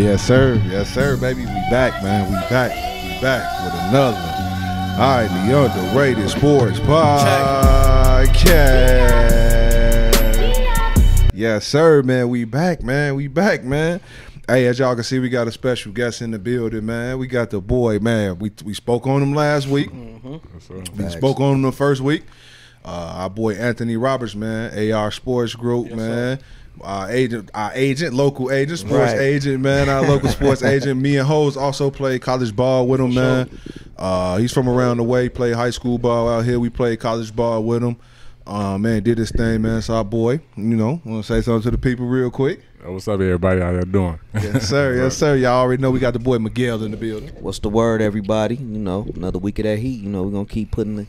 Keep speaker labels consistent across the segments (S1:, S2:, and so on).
S1: Yes, sir, baby. We back, man. We back with another one. All right, the Underrated Sports Podcast. Yes, sir, man. We back, man. Hey, as y'all can see, we got a special guest in the building, man. We got the boy, man. We spoke on him last week. We spoke on him the first week. Our boy Anthony Roberts, man. AR Sports Group, yes, man. Sir. Our agent, local agent, sports agent, man. Our local sports agent. Me and Hose also played college ball with him, man. He's from around the way. Played high school ball out here. We played college ball with him. Man, did his thing, man. It's our boy. You know, want to say something to the people real quick?
S2: What's up, everybody? How y'all doing?
S1: Yes, sir. Yes, sir. Y'all already know we got the boy Miguel in the building.
S3: What's the word, everybody? You know, another week of that heat. You know, we're gonna keep putting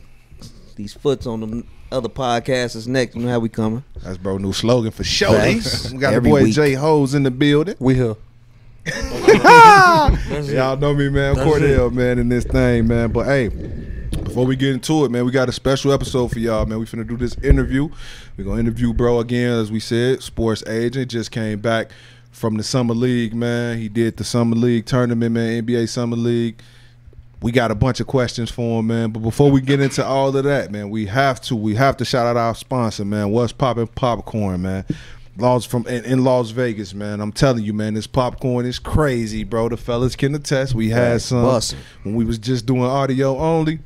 S3: these foots on the other podcasts is next. You know how we coming.
S1: That's bro new slogan for sure. We got the boy Jay Hose in the building.
S4: We here.
S1: Y'all know me, man. Cordell, man, in this thing, man. But hey, before we get into it, man, we got a special episode for y'all, man. We finna do this interview. We're gonna interview bro again, as we said, sports agent. Just came back from the Summer League, man. He did the Summer League tournament, man, NBA Summer League. We got a bunch of questions for him, man. But before we get into all of that, man, we have to shout out our sponsor, man. What's Poppin' Popcorn, man. In Las Vegas, man. I'm telling you, man, this popcorn is crazy, bro. The fellas can attest. We had some when we was just doing audio only.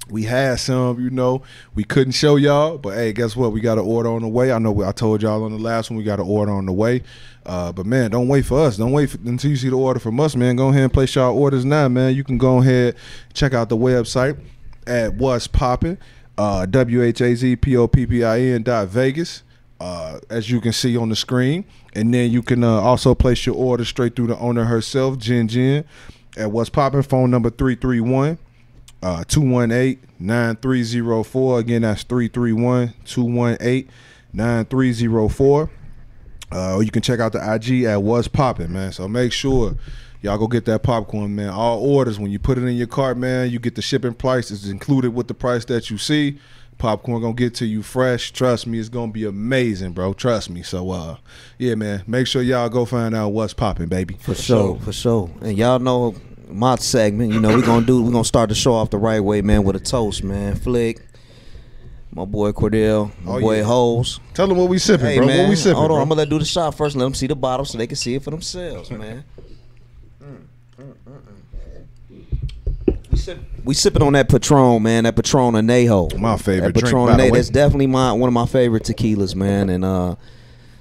S1: We had some, you know, we couldn't show y'all, but hey, guess what? We got an order on the way. I know I told y'all on the last one we got an order on the way. But man, don't wait for us. Don't wait until you see the order from us, man. Go ahead and place y'all orders now, man. You can go ahead, check out the website at What's Poppin', WHAZPOPPIN.Vegas, as you can see on the screen. And then you can also place your order straight through the owner herself, Jen, at What's Poppin', phone number 331-218-9304. Again, that's 331-218-9304. Or you can check out the IG at What's Poppin', man. So make sure y'all go get that popcorn, man. All orders, when you put it in your cart, man, you get the shipping price. It's included with the price that you see. Popcorn gonna get to you fresh. Trust me, it's gonna be amazing, bro. Trust me. So yeah, man, make sure y'all go find out what's popping, baby.
S3: For sure. And y'all know my segment, you know, we're gonna start the show off the right way, man, with a toast, man. Flick, my boy Cordell, my boy Holes.
S1: Tell them what we sipping, bro.
S3: Man,
S1: what we sipping,
S3: hold on,
S1: bro?
S3: I'm gonna do the shot first. Let them see the bottle so they can see it for themselves, man. We sipping on that Patron, man. That Patron Anejo.
S1: My favorite
S3: that Patron
S1: drink, by the way.
S3: That's definitely one of my favorite tequilas, man. And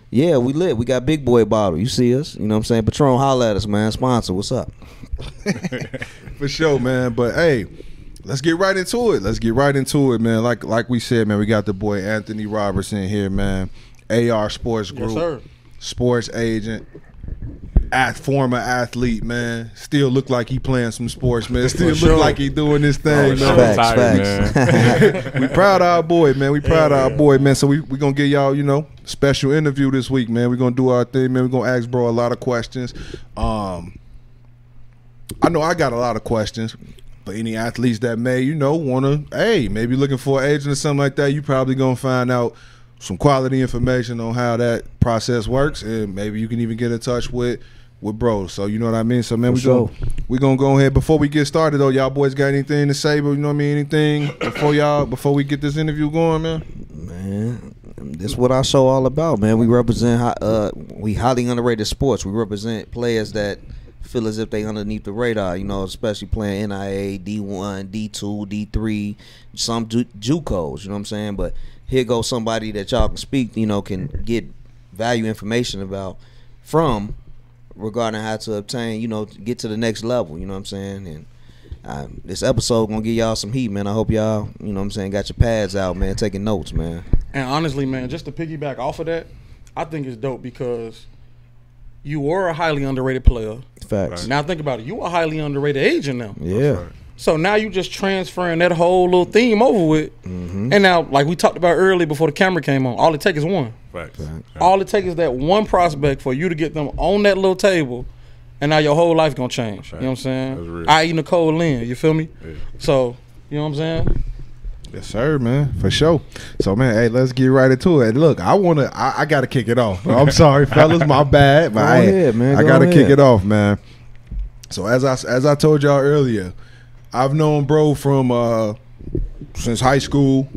S3: yeah, we lit. We got big boy bottle. You see us? You know what I'm saying? Patron, holla at us, man. Sponsor. What's up?
S1: For sure, man. But hey, let's get right into it. Man. Like we said, man, we got the boy Anthony Roberts in here, man. AR Sports Group,
S4: yes, sir.
S1: Sports agent, former athlete, man. Still look like he playing some sports, man. Still look like he doing this thing, man.
S3: Facts.
S1: We proud of our boy, man. So we gonna get y'all, you know, special interview this week, man. We gonna do our thing, man. We gonna ask bro a lot of questions. I know I got a lot of questions. But any athletes that may, you know, wanna, maybe looking for an agent or something like that, you probably gonna find out some quality information on how that process works, and maybe you can even get in touch with bro. So you know what I mean. So man, we gonna go ahead. Before we get started though, y'all boys got anything to say? But you know what I mean. Anything before we get this interview going, man.
S3: Man, this is what our show all about, man. We represent we highly underrated sports. We represent players that feel as if they underneath the radar, you know, especially playing NIA, D1, D2, D3, some JUCOs, you know what I'm saying? But here goes somebody that y'all can speak, you know, can get value information about from regarding how to obtain, you know, to get to the next level, you know what I'm saying? And this episode gonna give y'all some heat, man. I hope y'all, you know what I'm saying, got your pads out, man, taking notes, man.
S4: And honestly, man, just to piggyback off of that, I think it's dope because you were a highly underrated player.
S3: Facts.
S4: Now think about it. You a highly underrated agent now.
S3: Yeah.
S4: So now you just transferring that whole little theme over with.
S3: Mm-hmm.
S4: And now, like we talked about earlier before the camera came on, all it takes is one.
S2: Facts.
S4: All it takes is that one prospect for you to get them on that little table, and now your whole life gonna change. You know what I'm saying? I.e. Nicole Lynn, you feel me?
S2: Yeah.
S4: So, you know what I'm saying?
S1: Yes, sir, man, for sure. So, man, hey, let's get right into it. Look, I gotta kick it off. I'm sorry, fellas, my bad, but
S3: Go ahead, man.
S1: I
S3: Go
S1: gotta
S3: ahead.
S1: kick it off, man. So, as I told y'all earlier, I've known bro from since high school.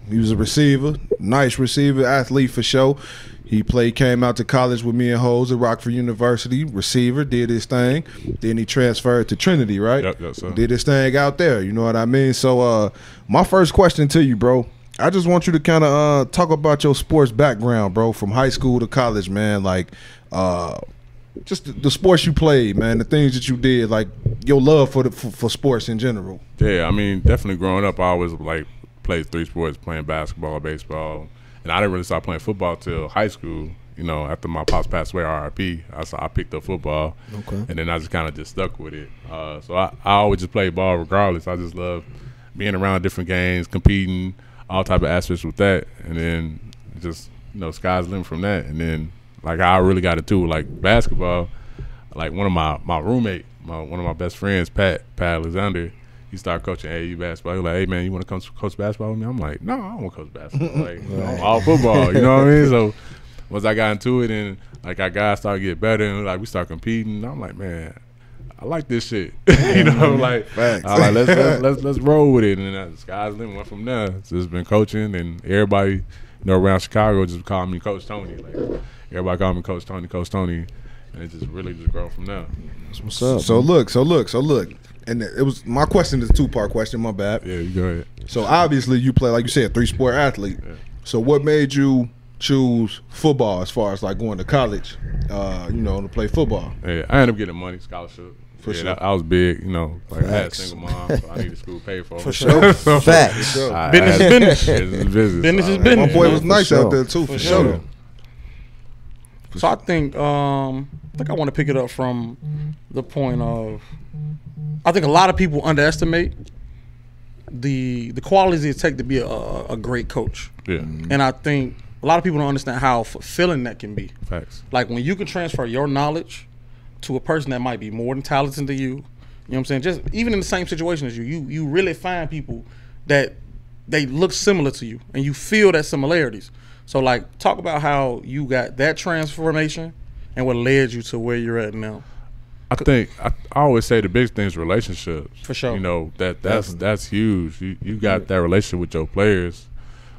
S1: He was a receiver, nice receiver, athlete for sure. He came out to college with me and Hose at Rockford University, receiver, did his thing. Then he transferred to Trinity, right?
S2: Yep, sir.
S1: Did his thing out there, you know what I mean? So my first question to you, bro, I just want you to kind of talk about your sports background, bro, from high school to college, man. Like just the sports you played, man, the things that you did, like your love for sports in general.
S2: Yeah, I mean, definitely growing up, I always like played 3 sports, playing basketball, baseball, and I didn't really start playing football till high school. You know, after my pops passed away, RIP, I picked up football,
S3: Okay.
S2: and then I just kind of just stuck with it. So I always just played ball regardless. I just love being around different games, competing, all type of aspects with that, and then just, you know, sky's the limit from that. And then like I really got into like basketball. Like one of my roommate, one of my best friends, Pat Alexander, he started coaching AAU basketball. He was like, "Hey man, you want to come coach basketball with me?" I'm like, "No, I don't want to coach basketball. Like, I'm all football." You know what I mean? So once I got into it, and like our guys started to get better, and like we started competing, I'm like, man, I like this shit. You know, like,
S1: Facts.
S2: I like let's roll with it, and then the sky's the limit. Went from there. So it's been coaching, and everybody, you know, around Chicago just called me Coach Tony. Like everybody called me Coach Tony, and it just really just grown from there.
S3: That's what's up.
S1: So look. And it was my question is a 2-part question. My bad.
S2: Yeah, you go ahead.
S1: So obviously you play, like you said, 3-sport athlete.
S2: Yeah.
S1: So what made you choose football as far as like going to college? You know, to play football.
S2: Yeah, I ended up getting money scholarship.
S1: For sure.
S2: I was big, you know. Like I had a
S3: Facts.
S2: single mom, so I needed school paid for.
S4: For sure.
S2: So,
S3: Facts.
S4: Business is business.
S2: Business.
S4: Business is
S2: So,
S4: business.
S1: My boy was
S3: For
S1: nice
S3: sure.
S1: out there too, for
S4: For
S1: sure.
S4: sure. So I think I want to pick it up from the point of, I think a lot of people underestimate the qualities it takes to be a great coach.
S2: Yeah,
S4: And I think a lot of people don't understand how fulfilling that can be.
S2: facts.
S4: Like when you can transfer your knowledge to a person that might be more than talented than you, you know what I'm saying? Just even in the same situation as you really find people that they look similar to you and you feel that similarities. So like talk about how you got that transformation and what led you to where you're at now.
S2: I think I always say the biggest thing is relationships.
S4: For sure.
S2: You know, that's huge. You got that relationship with your players,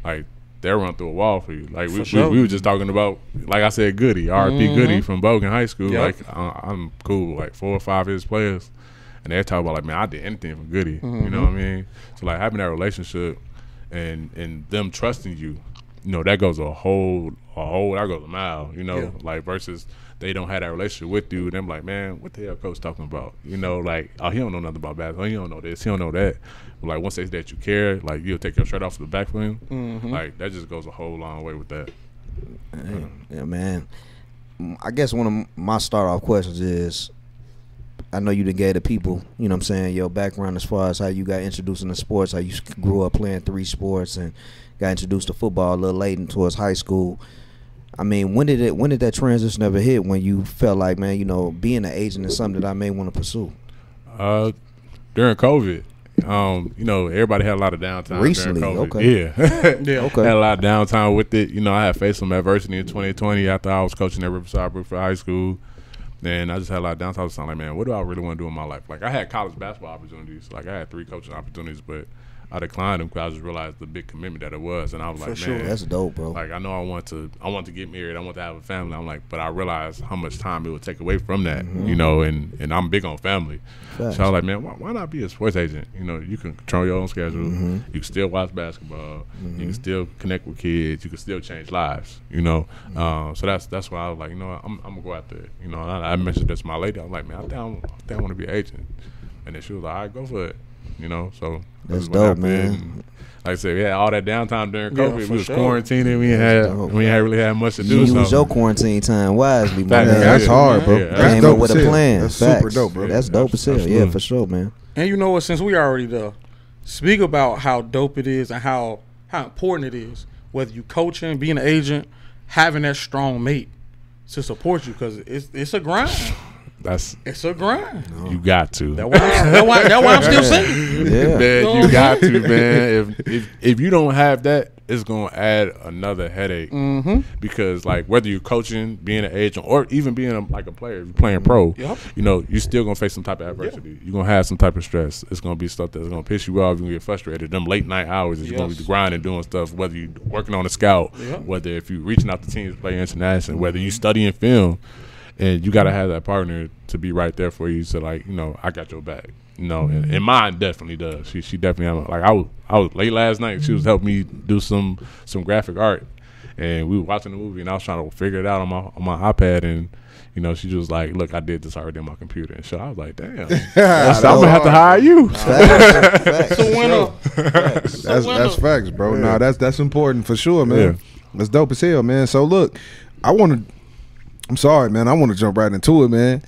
S2: like they'll run through a wall for you. Like we
S4: sure.
S2: were just talking about, like I said, Goody, RP Goody from Bogan High School.
S4: Yep.
S2: Like I'm cool with like 4 or 5 of his players, and they talk about like, man, I did anything for Goody. You know what I mean? So like having that relationship and them trusting you, you know, that goes that goes a mile. You know,
S4: Yeah.
S2: like versus they don't have that relationship with you, and I'm like, man, what the hell coach talking about? You know, like, oh, he don't know nothing about basketball. He don't know this. He don't know that. But like once they say that you care, like you'll take your shirt off the back for him. Like that just goes a whole long way with that.
S3: Yeah, man. I guess one of my start off questions is, I know you done gave the people, you know what I'm saying, your background as far as how you got introduced into sports, how you grew up playing 3 sports and got introduced to football a little late towards high school. I mean, when did that transition ever hit when you felt like, man, you know, being an agent is something that I may want to pursue?
S2: During COVID, you know, everybody had a lot of downtime.
S3: Recently,
S2: during COVID.
S3: okay.
S2: Yeah.
S4: Yeah.
S3: Okay.
S2: Had a lot of downtime with it. You know, I had faced some adversity in 2020 after I was coaching at Riverside Brookfield High School. And I just had a lot of downtime. I was like, man, what do I really want to do in my life? Like, I had college basketball opportunities. Like, I had 3 coaching opportunities, but I declined them because I just realized the big commitment that it was. And I was like,
S4: sure.
S2: man,
S3: That's dope, bro.
S2: like, I know I want to get married. I want to have a family. I'm like, but I realized how much time it would take away from that, you know, and I'm big on family.
S3: Facts.
S2: So I was like, man, why not be a sports agent? You know, you can control your own schedule. You can still watch basketball. You can still connect with kids. You can still change lives, you know. So that's why I was like, you know what, I'm going to go out there. You know, I mentioned this to my lady. I was like, man, I think I want to be an agent. And then she was like, all right, go for it. You know, so
S3: That's
S2: what
S3: dope,
S2: happened.
S3: man.
S2: And like I said, we had all that downtime during
S4: Yeah,
S2: COVID.
S4: for
S2: We was
S4: sure.
S2: quarantining. We
S3: dope.
S2: ain't really had much to do.
S3: You
S2: so.
S3: use your quarantine time wisely,
S2: Fact,
S3: man.
S1: That's hard, bro.
S2: Yeah,
S1: That's
S3: Came
S1: dope
S3: up with
S1: as
S3: a
S1: hell.
S3: plan.
S1: That's
S3: Facts.
S1: super dope, bro.
S3: That's dope as hell. Yeah,
S2: Absolutely.
S3: for sure, man.
S4: And you know what? Since we already there, speak about how dope it is and how important it is, whether you coaching, being an agent, having that strong mate to support you, because it's a grind. It's a grind.
S2: you got to.
S4: That's why I'm still singing.
S3: Yeah.
S2: Man, you got to, man. If you don't have that, it's gonna add another headache. Because like whether you're coaching, being an agent, or even being a player, if you're playing pro,
S4: Yep.
S2: you're still gonna face some type of adversity. You're gonna have some type of stress. It's gonna be stuff that's gonna piss you off. You're gonna get frustrated. Them late night hours is gonna be grinding, doing stuff. Whether you're working on a scout, whether if you're reaching out to teams to play international, whether you studying film, and you gotta have that partner to be right there for you. So like, I got your back. And mine definitely does. She definitely like I was late last night. She was helping me do some graphic art, and we were watching the movie, and I was trying to figure it out on my iPad, and she was like, "Look, I did this already on my computer." And so I was like, "Damn, I'm gonna have to hire you."
S3: Facts.
S4: So winner.
S1: That's facts, bro. Nah, that's important for sure, man.
S2: Yeah.
S1: That's dope as hell, man. So look, I'm sorry, man. I want to jump right into it, man.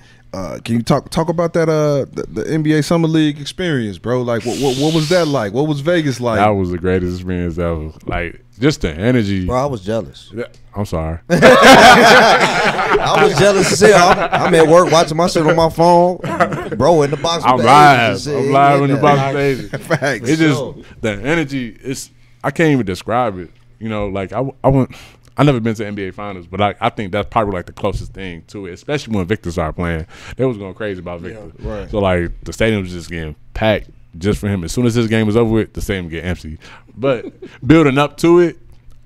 S1: Can you talk about that the NBA Summer League experience, bro? Like what was that like? What was Vegas like?
S2: That was the greatest experience ever. Like just the energy.
S3: Bro, I was jealous.
S2: I'm sorry.
S3: I was jealous as hell. I'm at work watching my shit on my phone. Bro, in the box.
S2: I'm
S3: with
S2: live.
S3: the
S2: I'm live in the box stage.
S1: Facts.
S2: It's just the energy. I can't even describe it. Like I never been to NBA Finals, but I think that's probably like the closest thing to it, especially when Victor started playing. They was going crazy about Victor.
S1: Yeah, right.
S2: So like the stadium was just getting packed just for him. As soon as his game was over with, the stadium get empty. But building up to it,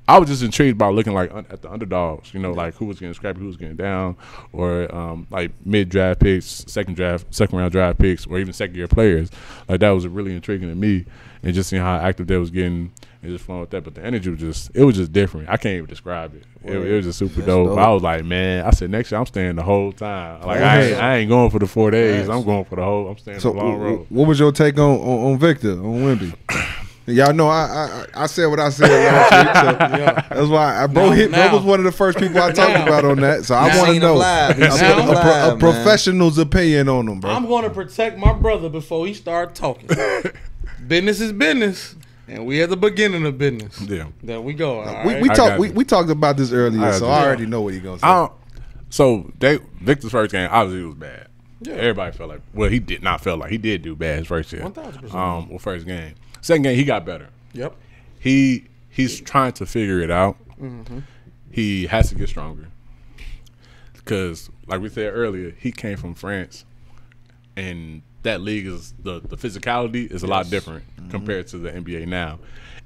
S2: I was just intrigued by looking like at the underdogs, like who was getting scrappy, who was getting down, or like mid-draft picks, second-round draft picks, or even second-year players. Like that was really intriguing to me, and just seeing how active they was getting and just flowing with that. But the energy was just different. I can't even describe it. It was just super dope. I was like, man, I said next year I'm staying the whole time. Like I ain't going for the 4 days. I'm going for I'm staying the long road.
S1: What was your take on Victor, on Wemby? Y'all know I said what I said last week, so that's why bro was one of the first people I talked about on that. So I want to know a professional's opinion on him, bro.
S4: I'm going to protect my brother before he start talking. Business is business, and we at the beginning of business.
S2: Yeah,
S4: there we go.
S1: We talked about this earlier, so I already know what he's gonna say.
S2: So Victor's first game, obviously it was bad. Yeah. Everybody felt like, well, he did not feel like he did do bad his first year.
S4: 1,000%.
S2: First game. Second game, he got better.
S4: Yep.
S2: He's trying to figure it out. Mm-hmm. He has to get stronger. Because, like we said earlier, he came from France, and that league is the physicality is a lot different compared to the NBA now.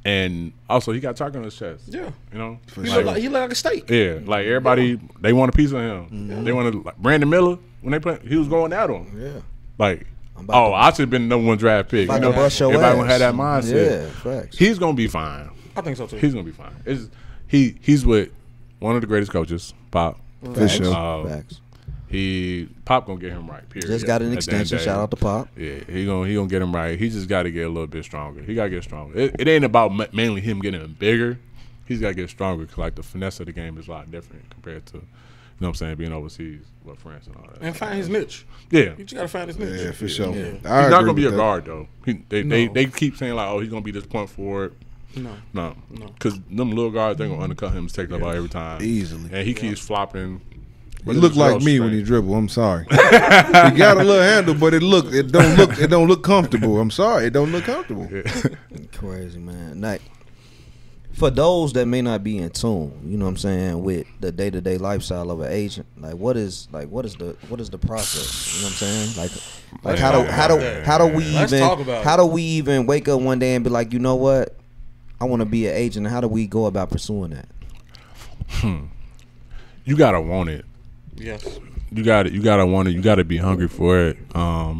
S2: And also, he got target on his chest.
S4: Yeah.
S2: He
S4: looked like a steak.
S2: Yeah. Like, everybody, they want a piece of him. Mm-hmm. They want to, like, Brandon Miller, when they play, he was going at him.
S3: Yeah.
S2: Like, I should have been the #1 draft pick. Everybody gonna have that mindset.
S3: Yeah, facts.
S2: He's gonna be fine.
S4: I think so too.
S2: He's gonna be fine. He's with one of the greatest coaches, Pop.
S3: Facts.
S2: Pop gonna get him right. Period.
S3: Just got an extension. Shout out to Pop.
S2: Yeah, he gonna get him right. He just got to get a little bit stronger. He gotta get stronger. It ain't about mainly him getting bigger. He's gotta get stronger because like the finesse of the game is a lot different compared to, what I'm saying, being overseas, France and all that.
S4: And find his niche.
S2: Yeah,
S4: you just gotta find his niche.
S1: Yeah, for sure.
S2: Yeah. He's not gonna be a guard though. They keep saying like, oh, he's gonna be this point forward. No, because them little guards they gonna undercut him, take the ball every time
S1: easily,
S2: and he keeps flopping.
S1: He look like me when he dribble. I'm sorry. He got a little handle, but it don't look comfortable. I'm sorry, it don't look comfortable.
S3: Crazy, man. Like, for those that may not be in tune, you know what I'm saying, with the day-to-day lifestyle of an agent, what is the process? You know what I'm saying? Like how do we even wake up one day and be like, you know what, I want to be an agent, and how do we go about pursuing that?
S2: You gotta want it.
S4: Yes.
S2: You gotta want it. You gotta be hungry for it. I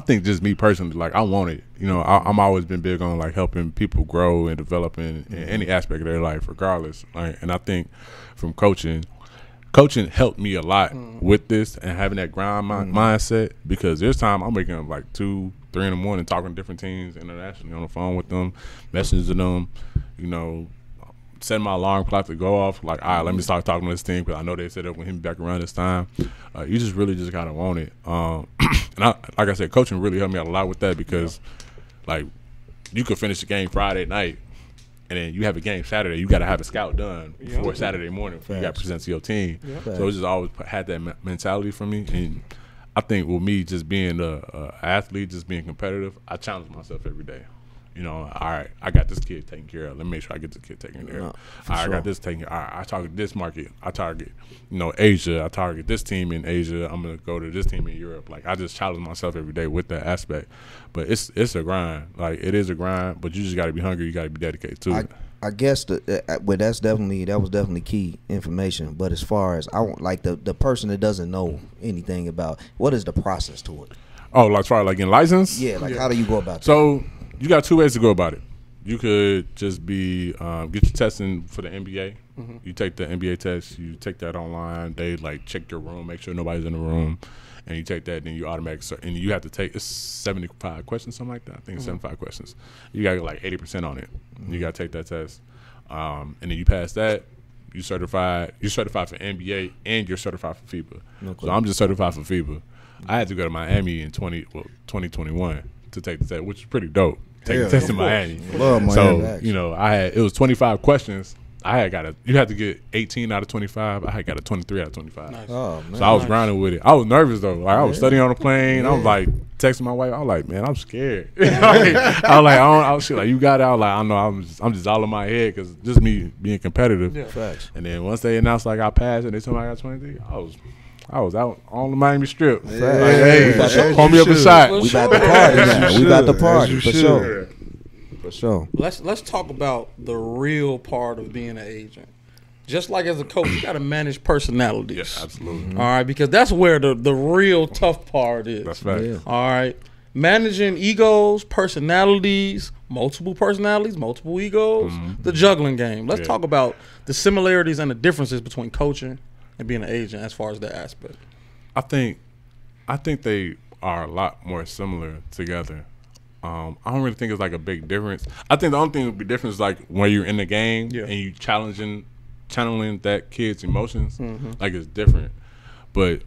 S2: think just me personally, like I want it. I'm always been big on like helping people grow and develop in any aspect of their life, regardless. And I think from coaching helped me a lot with this and having that grind mindset, because there's time I'm waking up like 2-3 in the morning talking to different teams internationally on the phone with them, messaging to them, setting my alarm clock to go off. Like, all right, let me start talking to this team because I know they said it when him back around this time. You just really just kind of want it. And like I said, coaching really helped me out a lot with that because, like, you could finish the game Friday night and then you have a game Saturday. You got to have a scout done before Saturday morning before you got to present to your team. So it just always had that mentality for me. And I think with me just being an athlete, just being competitive, I challenge myself every day. You know, all right, I got this kid taken care of. Let me make sure I get this kid taken care of. All right, I got this taken care of. All right, I target this market. I target, Asia. I target this team in Asia. I'm going to go to this team in Europe. Like, I just challenge myself every day with that aspect. But it's a grind. Like, it is a grind, but you just got to be hungry. You got to be dedicated to it.
S3: I guess that was definitely key information. But as far as the person that doesn't know anything about, what is the process to it?
S2: Oh, like as far as like getting licensed?
S3: Yeah, like how do you go about that?
S2: So you got 2 ways to go about it. You could just be get your testing for the NBA. Mm-hmm. You take the NBA test. You take that online. They like check your room, make sure nobody's in the room, and you take that. Then you and you have to take 75 questions, something like that. I think it's 75 questions. You got like 80% on it. Mm-hmm. You got to take that test, and then you pass that. You certified. You're certified for NBA and you're certified for FIBA. Okay. So I'm just certified for FIBA. I had to go to Miami in 2021 to take the test, which is pretty dope. Take the test in Miami.
S1: Love Miami.
S2: So, it was 25 questions. You had to get 18 out of 25. I had got a 23 out of 25. Nice. Oh, man. So I was grinding with it. I was nervous though. Like I was studying on the plane. I was like texting my wife. I was like, man, I'm scared. I was like, you got it. I was like, I know I'm just all in my head because just me being competitive. Yeah. Facts. And then once they announced like I passed and they told me I got 23, I was out on the Miami Strip. Yeah. Like, hey, call me up a shot.
S3: We about to party now. We about to party for sure. For sure.
S4: Let's talk about the real part of being an agent. Just like as a coach, you got to manage personalities.
S2: Yes, absolutely.
S4: Mm-hmm. All right, because that's where the real tough part is.
S2: That's right. Yeah.
S4: All right, managing egos, personalities, multiple egos, the juggling game. Let's talk about the similarities and the differences between coaching and being an agent as far as that aspect.
S2: I think they are a lot more similar together. I don't really think it's like a big difference. I think the only thing that would be different is like when you're in the game and you channeling that kid's emotions, like it's different. But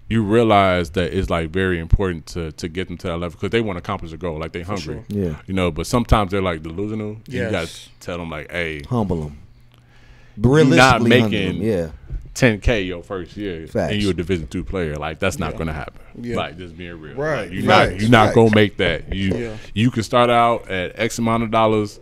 S2: you realize that it's like very important to get them to that level because they want to accomplish a goal. Like they hungry, But sometimes they're like delusional. Yes. You got to tell them like, hey,
S3: humble them.
S2: You're not making 10K your first year, Facts. And you're a Division II player. Like that's not gonna happen. Like just being real,
S1: right?
S2: Like, you're not gonna make that. You can start out at X amount of dollars,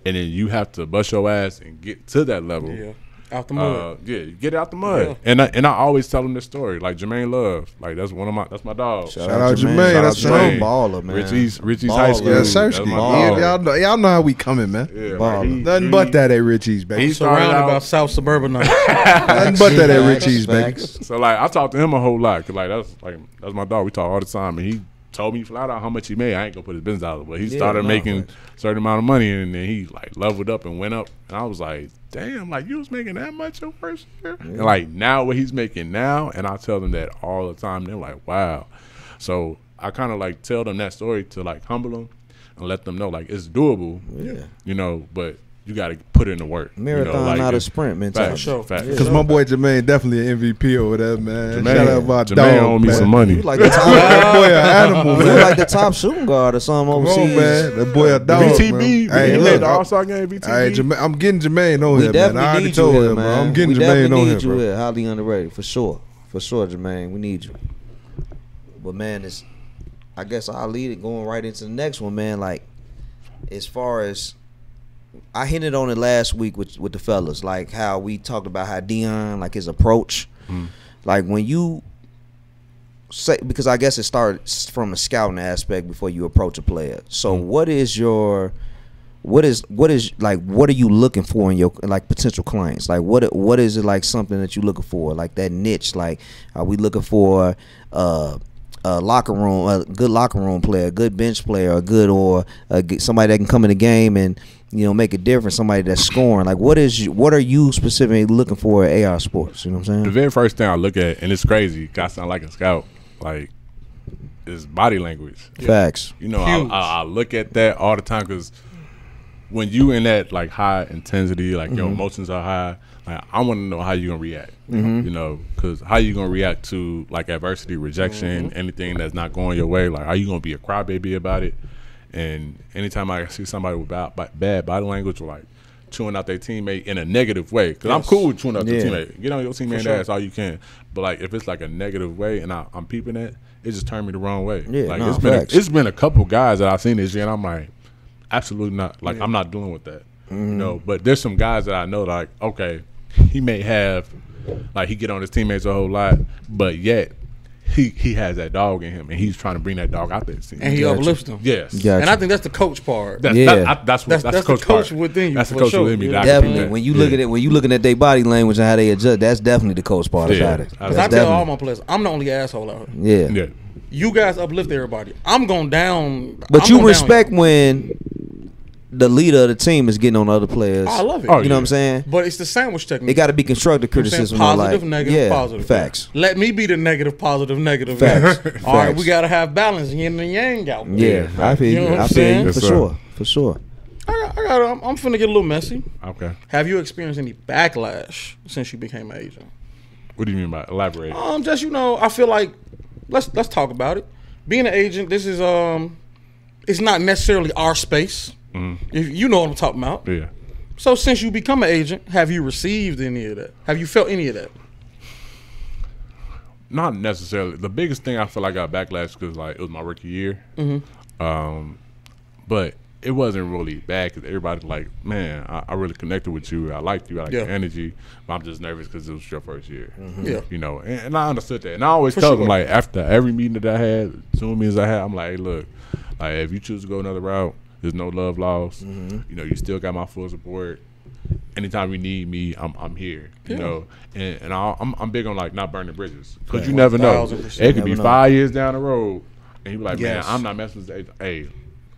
S2: and then you have to bust your ass and get to that level.
S4: Yeah. Out the mud.
S2: Get out the mud. Yeah. And I always tell them this story. Like Jermaine Love, like that's my dog.
S1: Shout out Jermaine. That's
S3: Jermaine. Baller, man.
S2: Richie's high school.
S1: Yeah, y'all know how we coming, man.
S2: Yeah,
S1: nothing but that at Richie's, baby.
S4: He's surrounded by South Suburban.
S1: Nothing but that at Richie's, baby.
S2: So like I talk to him a whole lot because that's my dog. We talk all the time, and he told me flat out how much he made. I ain't gonna put his business out, but he started making a certain amount of money, and then he like leveled up and went up. And I was like, damn, like you was making that much your first year? Yeah. And like now what he's making now, and I tell them that all the time. They're like, wow. So I kind of like tell them that story to like humble them and let them know like it's doable. Yeah. But you got to put in the work.
S3: Marathon, not a sprint mentality.
S1: Because my boy Jermaine definitely an MVP over there, man.
S2: Shout out my dog. Jermaine owe me some money.
S3: You like the top, that boy an animal, man. You like the top shooting guard or something overseas.
S1: Oh, man. That boy a dog,
S2: VTB.
S1: Hey,
S2: look. The All-Star game, VTB.
S1: Hey, I'm getting Jermaine on here, man. I already told him, man. I'm getting Jermaine on here, bro.
S3: We need you highly underrated, for sure. For sure, Jermaine. We need you. But, man, I guess I'll lead it going right into the next one, man. Like, as far as I hinted on it last week with the fellas, like how we talked about how Deion, like his approach, like when you say, because I guess it starts from a scouting aspect before you approach a player. So what are you looking for in your like potential clients? Like what is it like something that you looking for? Like that niche, like are we looking for a locker room, a good locker room player, a good bench player, somebody that can come in the game and make a difference, somebody that's scoring. Like what are you specifically looking for at AR Sports? You know what I'm saying?
S2: The very first thing I look at, and it's crazy, I sound like a scout, like is body language.
S3: Facts.
S2: I look at that all the time because when you in that like high intensity, like your emotions are high, like I want to know how you gonna react. Because how you gonna react to like adversity, rejection, anything that's not going your way. Like, are you gonna be a crybaby about it? And anytime I see somebody with bad body language or like chewing out their teammate in a negative way, because I'm cool with chewing out their teammate. Get on your teammate ass all you can. But like if it's like a negative way and I'm peeping that, it just turned me the wrong way.
S3: Yeah,
S2: like
S3: no,
S2: it's been a couple guys that I've seen this year, and I'm like, absolutely not. Like I'm not dealing with that. You know, but there's some guys that I know like, okay, he may have like he get on his teammates a whole lot, but yet he has that dog in him, and he's trying to bring that dog out there.
S4: And he uplifts them.
S2: Yes.
S4: And I think that's the coach part.
S2: That's the coach part
S4: within you.
S2: That's the
S4: for
S2: coach
S4: sure.
S2: within me.
S4: Yeah.
S2: That I can do
S3: Definitely.
S2: that.
S3: When you look at it, when you looking at their body language and how they adjust, that's definitely the coach part about it.
S4: Because I tell all my players, I'm the only asshole out
S3: Yeah.
S4: here.
S2: Yeah.
S4: You guys uplift everybody. I'm going down.
S3: But you respect when the leader of the team is getting on other players.
S4: I love it.
S2: Oh,
S3: You know what I'm saying?
S4: But it's the sandwich technique.
S3: It got to be constructive
S4: You know what I'm
S3: criticism.
S4: saying?
S3: or
S4: Positive,
S3: like,
S4: negative,
S3: yeah,
S4: positive.
S3: Facts.
S4: Let me be the negative, positive, negative.
S3: Facts.
S4: All right,
S3: Facts.
S4: we got to have balance, yin and yang out there.
S3: Yeah, I feel
S4: You know
S3: you.
S4: what
S3: I
S4: I'm
S3: feel
S4: saying?
S3: you
S2: Yes,
S3: for
S2: sir.
S3: sure. For sure.
S4: I'm finna get a little messy.
S2: Okay.
S4: Have you experienced any backlash since you became an agent?
S2: What do you mean by elaborate?
S4: Just I feel like let's talk about it. Being an agent, this is it's not necessarily our space. If you know what I'm talking about.
S2: Yeah.
S4: So since you become an agent, have you received any of that? Have you felt any of that?
S2: Not necessarily. The biggest thing I feel like I got backlash because like it was my rookie year, but it wasn't really bad because everybody like, man, I really connected with you. I liked you. I like your energy. But I'm just nervous because it was your first year.
S4: Yeah.
S2: You know, and I understood that. And I always
S4: For
S2: tell
S4: sure.
S2: them like after every meeting that I had, Zoom meetings I had, I'm like, hey, look, like if you choose to go another route, there's no love lost. You know, you still got my full support. Anytime you need me, I'm here. You know, and I'm big on like not burning bridges because you never know.
S4: 1000%.
S2: It could be
S3: Never know.
S2: 5 years down the road, and you be like,
S4: Yes.
S2: man, I'm not messing with this. Hey,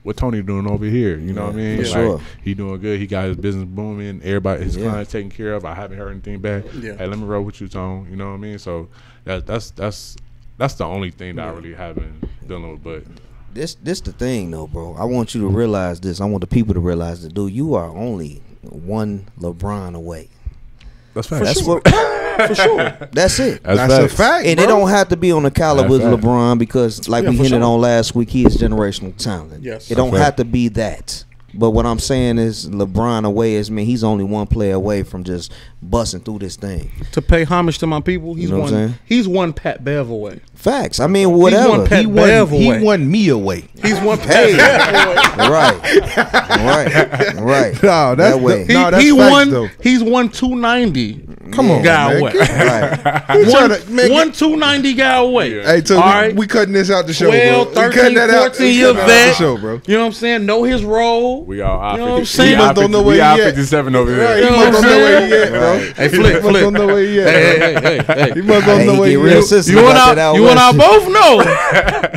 S2: what Tony doing over here? You know what I mean?
S3: for
S2: Like,
S3: sure.
S2: he doing good. He got his business booming. Everybody, his clients taken care of. I haven't heard anything back.
S4: Yeah.
S2: Hey, let me roll with you, Tone. You know what I mean? So that's the only thing that I really have been dealing with. But
S3: This the thing though, bro. I want you to realize this. I want the people to realize that, dude, you are only one LeBron away.
S2: that's fine.
S3: That's what.
S4: For sure.
S3: That's it.
S1: That's a fact,
S3: And
S1: bro.
S3: it don't have to be on the caliber of
S2: That's fact.
S3: LeBron because, like
S4: Yeah,
S3: we
S4: for
S3: hinted
S4: sure.
S3: on last week, he is generational talent.
S4: Yes.
S3: It don't
S2: That's
S3: have to be that. But what I'm saying is, LeBron away is he's only one player away from just busting through this thing.
S4: To pay homage to my people, he's
S3: You know what I'm
S4: one.
S3: saying?
S4: He's one Pat Bev away.
S3: Facts. I mean, whatever.
S4: one Pat
S1: He
S4: Bev
S1: won, he
S4: away.
S1: won me away.
S4: He's one Pat Bev away.
S3: Right.
S1: No, that's
S3: That way.
S1: No, that's
S4: he
S1: facts,
S4: won.
S1: though.
S4: He's won 290.
S1: Come on,
S4: guy
S1: man.
S4: away.
S3: Right.
S4: One 290 guy away.
S2: Yeah.
S1: Hey, so
S4: All right.
S1: we cutting this out the show,
S4: 12,
S1: bro. We
S4: 13,
S1: cutting that out.
S4: 14
S1: We
S4: year
S1: cutting that out the
S4: vet.
S1: show, bro.
S4: You know what I'm saying? Know his role.
S2: we all
S4: You know what I'm
S2: I-50.
S4: saying?
S2: We
S1: He must don't know where he at.
S2: I-57 over there.
S1: Right, he
S4: You know
S1: must
S4: what
S1: don't
S4: I'm
S1: know where he
S4: saying?
S1: at, bro.
S4: Hey,
S1: He
S4: Flick,
S1: must don't know where he at,
S4: Hey.
S1: He must don't know where
S3: He
S1: he
S3: get real
S1: at.
S3: sensitive
S4: You and
S3: about that
S4: I, you and I
S3: West.
S4: both know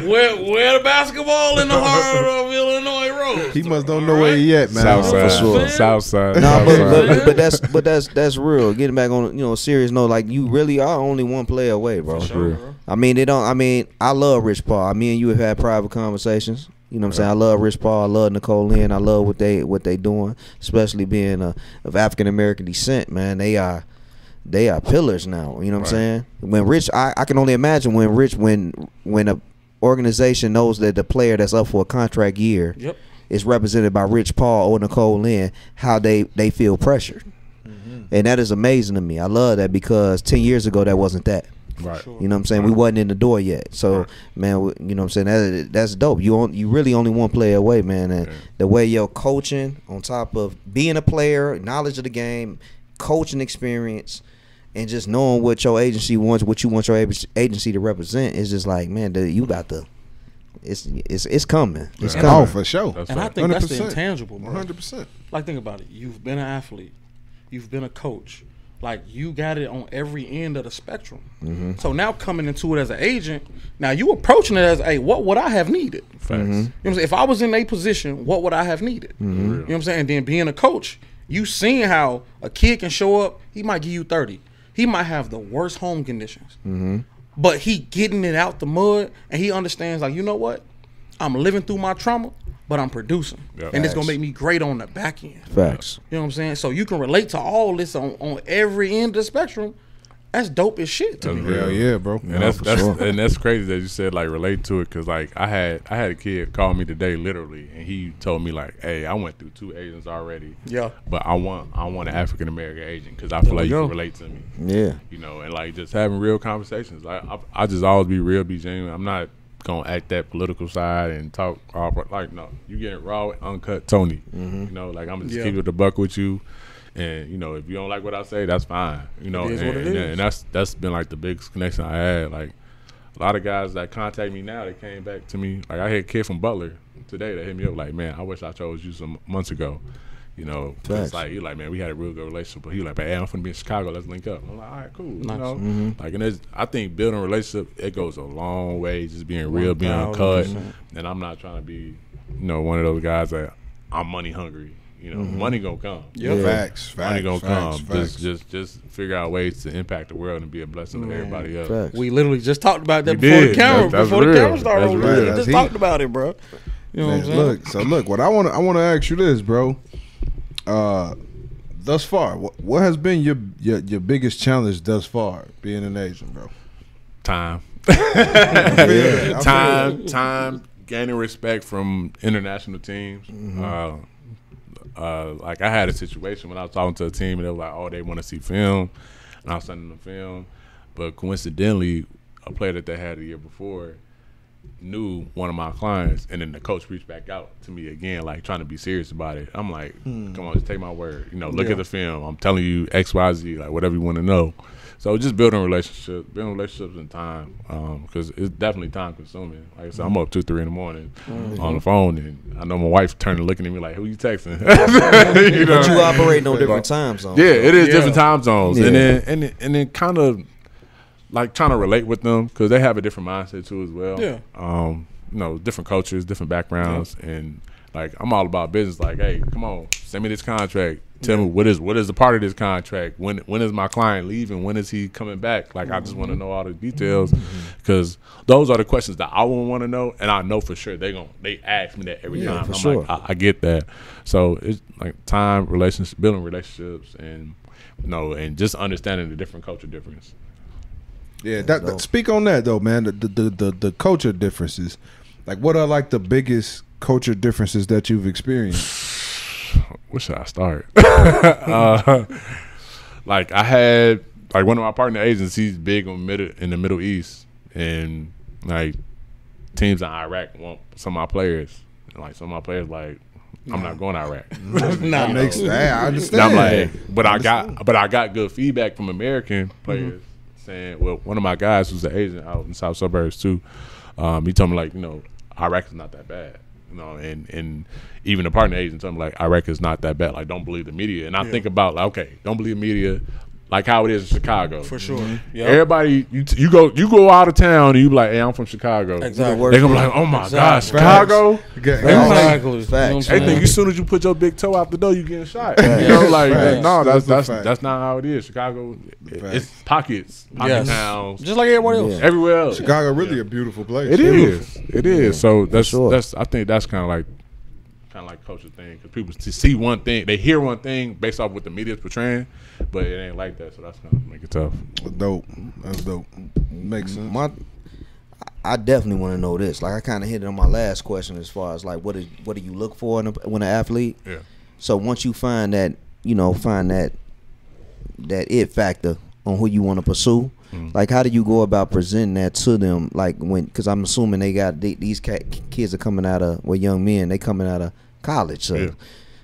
S4: where the basketball in the heart of Illinois road.
S1: He must don't know where he at, man.
S2: Southside.
S3: For sure.
S2: Southside.
S3: No,
S2: Southside.
S3: but that's real. Getting back on a serious note, like you really are only one player away, bro.
S2: real.
S3: I mean, I love Rich Paul. Me and you have had private conversations. You know what I'm saying? I love Rich Paul. I love Nicole Lynn. I love what they doing, especially being of African American descent. Man, they are pillars now. You know what I'm saying? When Rich, I can only imagine when a organization knows that the player that's up for a contract year
S4: Yep.
S3: is represented by Rich Paul or Nicole Lynn, how they feel pressured. And that is amazing to me. I love that because 10 years ago that wasn't that.
S2: Right.
S3: You know what I'm saying? We wasn't in the door yet. So, man, you know what I'm saying? That's dope. You really only one player away, man. And the way your coaching, on top of being a player, knowledge of the game, coaching experience, and just knowing what your agency wants, what you want your agency to represent, is just like, man, you got to. It's coming. It's
S2: Yeah.
S3: coming.
S1: Oh, for sure.
S2: That's
S4: And I
S2: right.
S4: think that's the
S1: 100%.
S4: intangible, bro.
S1: 100%.
S4: Like, think about it. You've been an athlete. You've been a coach. Like, you got it on every end of the spectrum. So now coming into it as an agent, now you approaching it as, hey, what would I have needed?
S2: Facts.
S4: You know what I'm saying? If I was in a position, what would I have needed? You know what I'm saying? And then being a coach, you seeing how a kid can show up, he might give you 30. He might have the worst home conditions. But he getting it out the mud, and he understands, like, you know what? I'm living through my trauma, but I'm producing.
S2: Yep.
S4: And it's going to make me great on the back end.
S3: Facts.
S4: You know what I'm saying? So you can relate to all this on every end of the spectrum That's dope as shit to
S2: That's
S4: me.
S2: real.
S1: Hell yeah, bro.
S2: And that's crazy that you said like relate to it, because like I had a kid call me today literally, and he told me like, hey, I went through 2 agents already,
S4: Yeah.
S2: but I want an African American agent because I feel like you
S4: go.
S2: can relate to me,
S3: Yeah.
S2: you know, and like just having real conversations. I just always be real, be genuine. I'm not gonna act that political side and talk all like, no, you getting raw, uncut Tony, you know, like I'm just keep it the buck with you. And you know, if you don't like what I say, that's fine. You know,
S4: It is what it is.
S2: and that's been like the biggest connection I had. Like a lot of guys that contact me now, they came back to me. Like I had a kid from Butler today that hit me up like, man, I wish I chose you some months ago. You know, it's like you like, man, we had a real good relationship. But he like, hey, I'm finna be in Chicago. Let's link up. I'm like, all right, cool.
S4: Nice.
S2: You know, like, and I think building a relationship, it goes a long way. Just being real, being uncut.
S4: 1000%.
S2: And I'm not trying to be, you know, one of those guys that I'm money hungry. You know, money gonna come.
S4: Yeah.
S1: Facts.
S2: Money gonna come.
S1: Facts.
S2: Just figure out ways to impact the world and be a blessing to everybody else.
S3: Facts.
S4: We literally just talked about that
S2: We
S4: before
S2: did.
S4: the camera.
S2: That's
S4: Before the
S2: real.
S4: camera started
S2: That's
S4: rolling.
S2: real.
S4: We
S1: That's
S4: just
S1: heat.
S4: talked about it, bro. You know what I'm saying?
S1: So look, what I want to ask you this, bro. Thus far, what has been your biggest challenge thus far being an agent, bro?
S2: Time.
S1: Yeah.
S2: Time, gaining respect from international teams. Like I had a situation when I was talking to a team and they were like, oh, they want to see film, and I was sending them film, but coincidentally, a player that they had the year before knew one of my clients, and then the coach reached back out to me again, like trying to be serious about it. I'm like, come on, just take my word. You know, look at the film. I'm telling you X, Y, Z, like whatever you want to know. So just building relationships in time, because it's definitely time consuming. Like I said, I'm up 2, 3 in the morning on the phone, and I know my wife turning looking at me like, "Who you texting?" You know?
S3: But you operate on different time zones.
S2: Yeah, it is
S4: Yeah.
S2: different time zones,
S3: Yeah.
S2: and then kind of like trying to relate with them because they have a different mindset too as well.
S4: Yeah.
S2: You know, different cultures, different backgrounds, and like I'm all about business. Like, hey, come on, send me this contract. Tell me what is a part of this contract. When is my client leaving? When is he coming back? Like, I just want to know all the details because those are the questions that I would want to know, and I know for sure they ask me that every time.
S3: for
S2: I'm
S3: sure.
S2: like, I get that. So it's like time, building relationships, and you know, and just understanding the different culture difference.
S1: Yeah, that speak on that though, man. The culture differences. Like, what are like the biggest culture differences that you've experienced?
S2: Where should I start? Like I had like one of my partner agents. He's big in the Middle East, and like teams in Iraq want some of my players. And like some of my players like, I'm not going to Iraq.
S4: Nah,
S1: I understand.
S2: And I'm like, but I got good feedback from American players saying, well, one of my guys who's an agent out in South Suburbs too. He told me like, you know, Iraq is not that bad. You know, and even the partner agent told me like Iraq is not that bad. Like, don't believe the media. And I think about like, okay, don't believe media, like how it is in Chicago.
S4: for sure. Yep.
S2: Everybody, you go out of town and you be like, hey, I'm from Chicago.
S4: Exactly.
S2: They're gonna be like, oh my God,
S4: Exactly.
S2: Chicago.
S4: Exactly.
S3: Facts.
S2: They think as soon as you put your big toe out the door, you getting shot. You know, like
S1: Facts.
S2: no,
S1: That's a fact.
S2: that's not how it is. Chicago, it's pocket
S4: Yes.
S2: towns,
S4: Just like everybody else.
S2: everywhere else.
S1: Chicago really a beautiful place.
S2: It is. It is. So that's
S3: sure.
S2: I think that's kind of like culture thing because people see one thing, they hear one thing based off what the media's portraying, but it ain't like that. So that's gonna make it tough.
S1: Dope. That's dope. Makes sense.
S3: I definitely want to know this. Like I kind of hit it on my last question as far as like what do you look for when an athlete?
S2: Yeah.
S3: So once you find that it factor on who you want to pursue, like how do you go about presenting that to them? Like because I'm assuming these kids are coming out of young men, they coming out of college,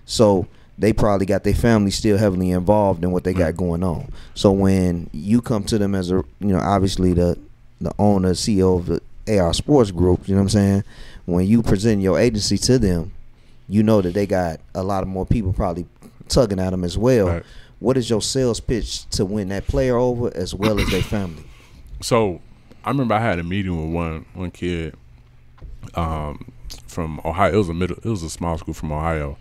S3: so they probably got their family still heavily involved in what they got going on. So when you come to them as obviously the owner, CEO of the AR Sports Group, you know what I'm saying? When you present your agency to them, you know that they got a lot of more people probably tugging at them as well.
S2: Right.
S3: What is your sales pitch to win that player over as well as their family?
S2: So I remember I had a meeting with one kid from Ohio. It was a small school from Ohio,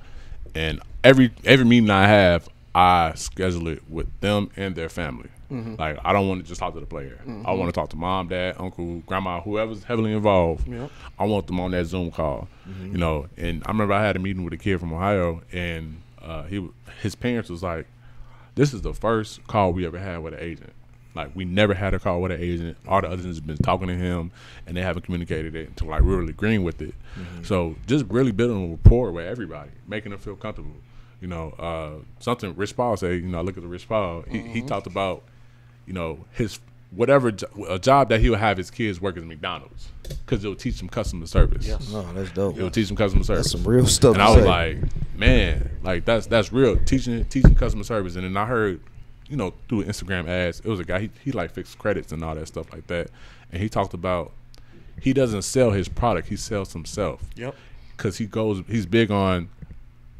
S2: and every meeting I have, I schedule it with them and their family. Like I don't want to just talk to the player. I want to talk to mom, dad, uncle, grandma, whoever's heavily involved.
S4: Yep.
S2: I want them on that Zoom call. You know, and I remember I had a meeting with a kid from Ohio, and his parents was like, "This is the first call we ever had with an agent." Like, we never had a call with an agent. All the others have been talking to him, and they haven't communicated it until, like, we're really agreeing with it. So just really building a rapport with everybody, making them feel comfortable. You know, something Rich Paul said, you know, I look at the Rich Paul, he talked about, you know, his a job that he'll have his kids work at McDonald's because it'll teach them customer service.
S4: Yes.
S3: Oh, that's dope.
S2: It'll teach them customer service.
S3: That's some real stuff.
S2: And
S3: to
S2: I was
S3: say.
S2: like, man, like that's real, teaching customer service. And then I heard, you know, through Instagram ads, it was a guy, he like fixed credits and all that stuff like that. And he talked about he doesn't sell his product, he sells himself.
S4: Yep.
S2: Because he's big on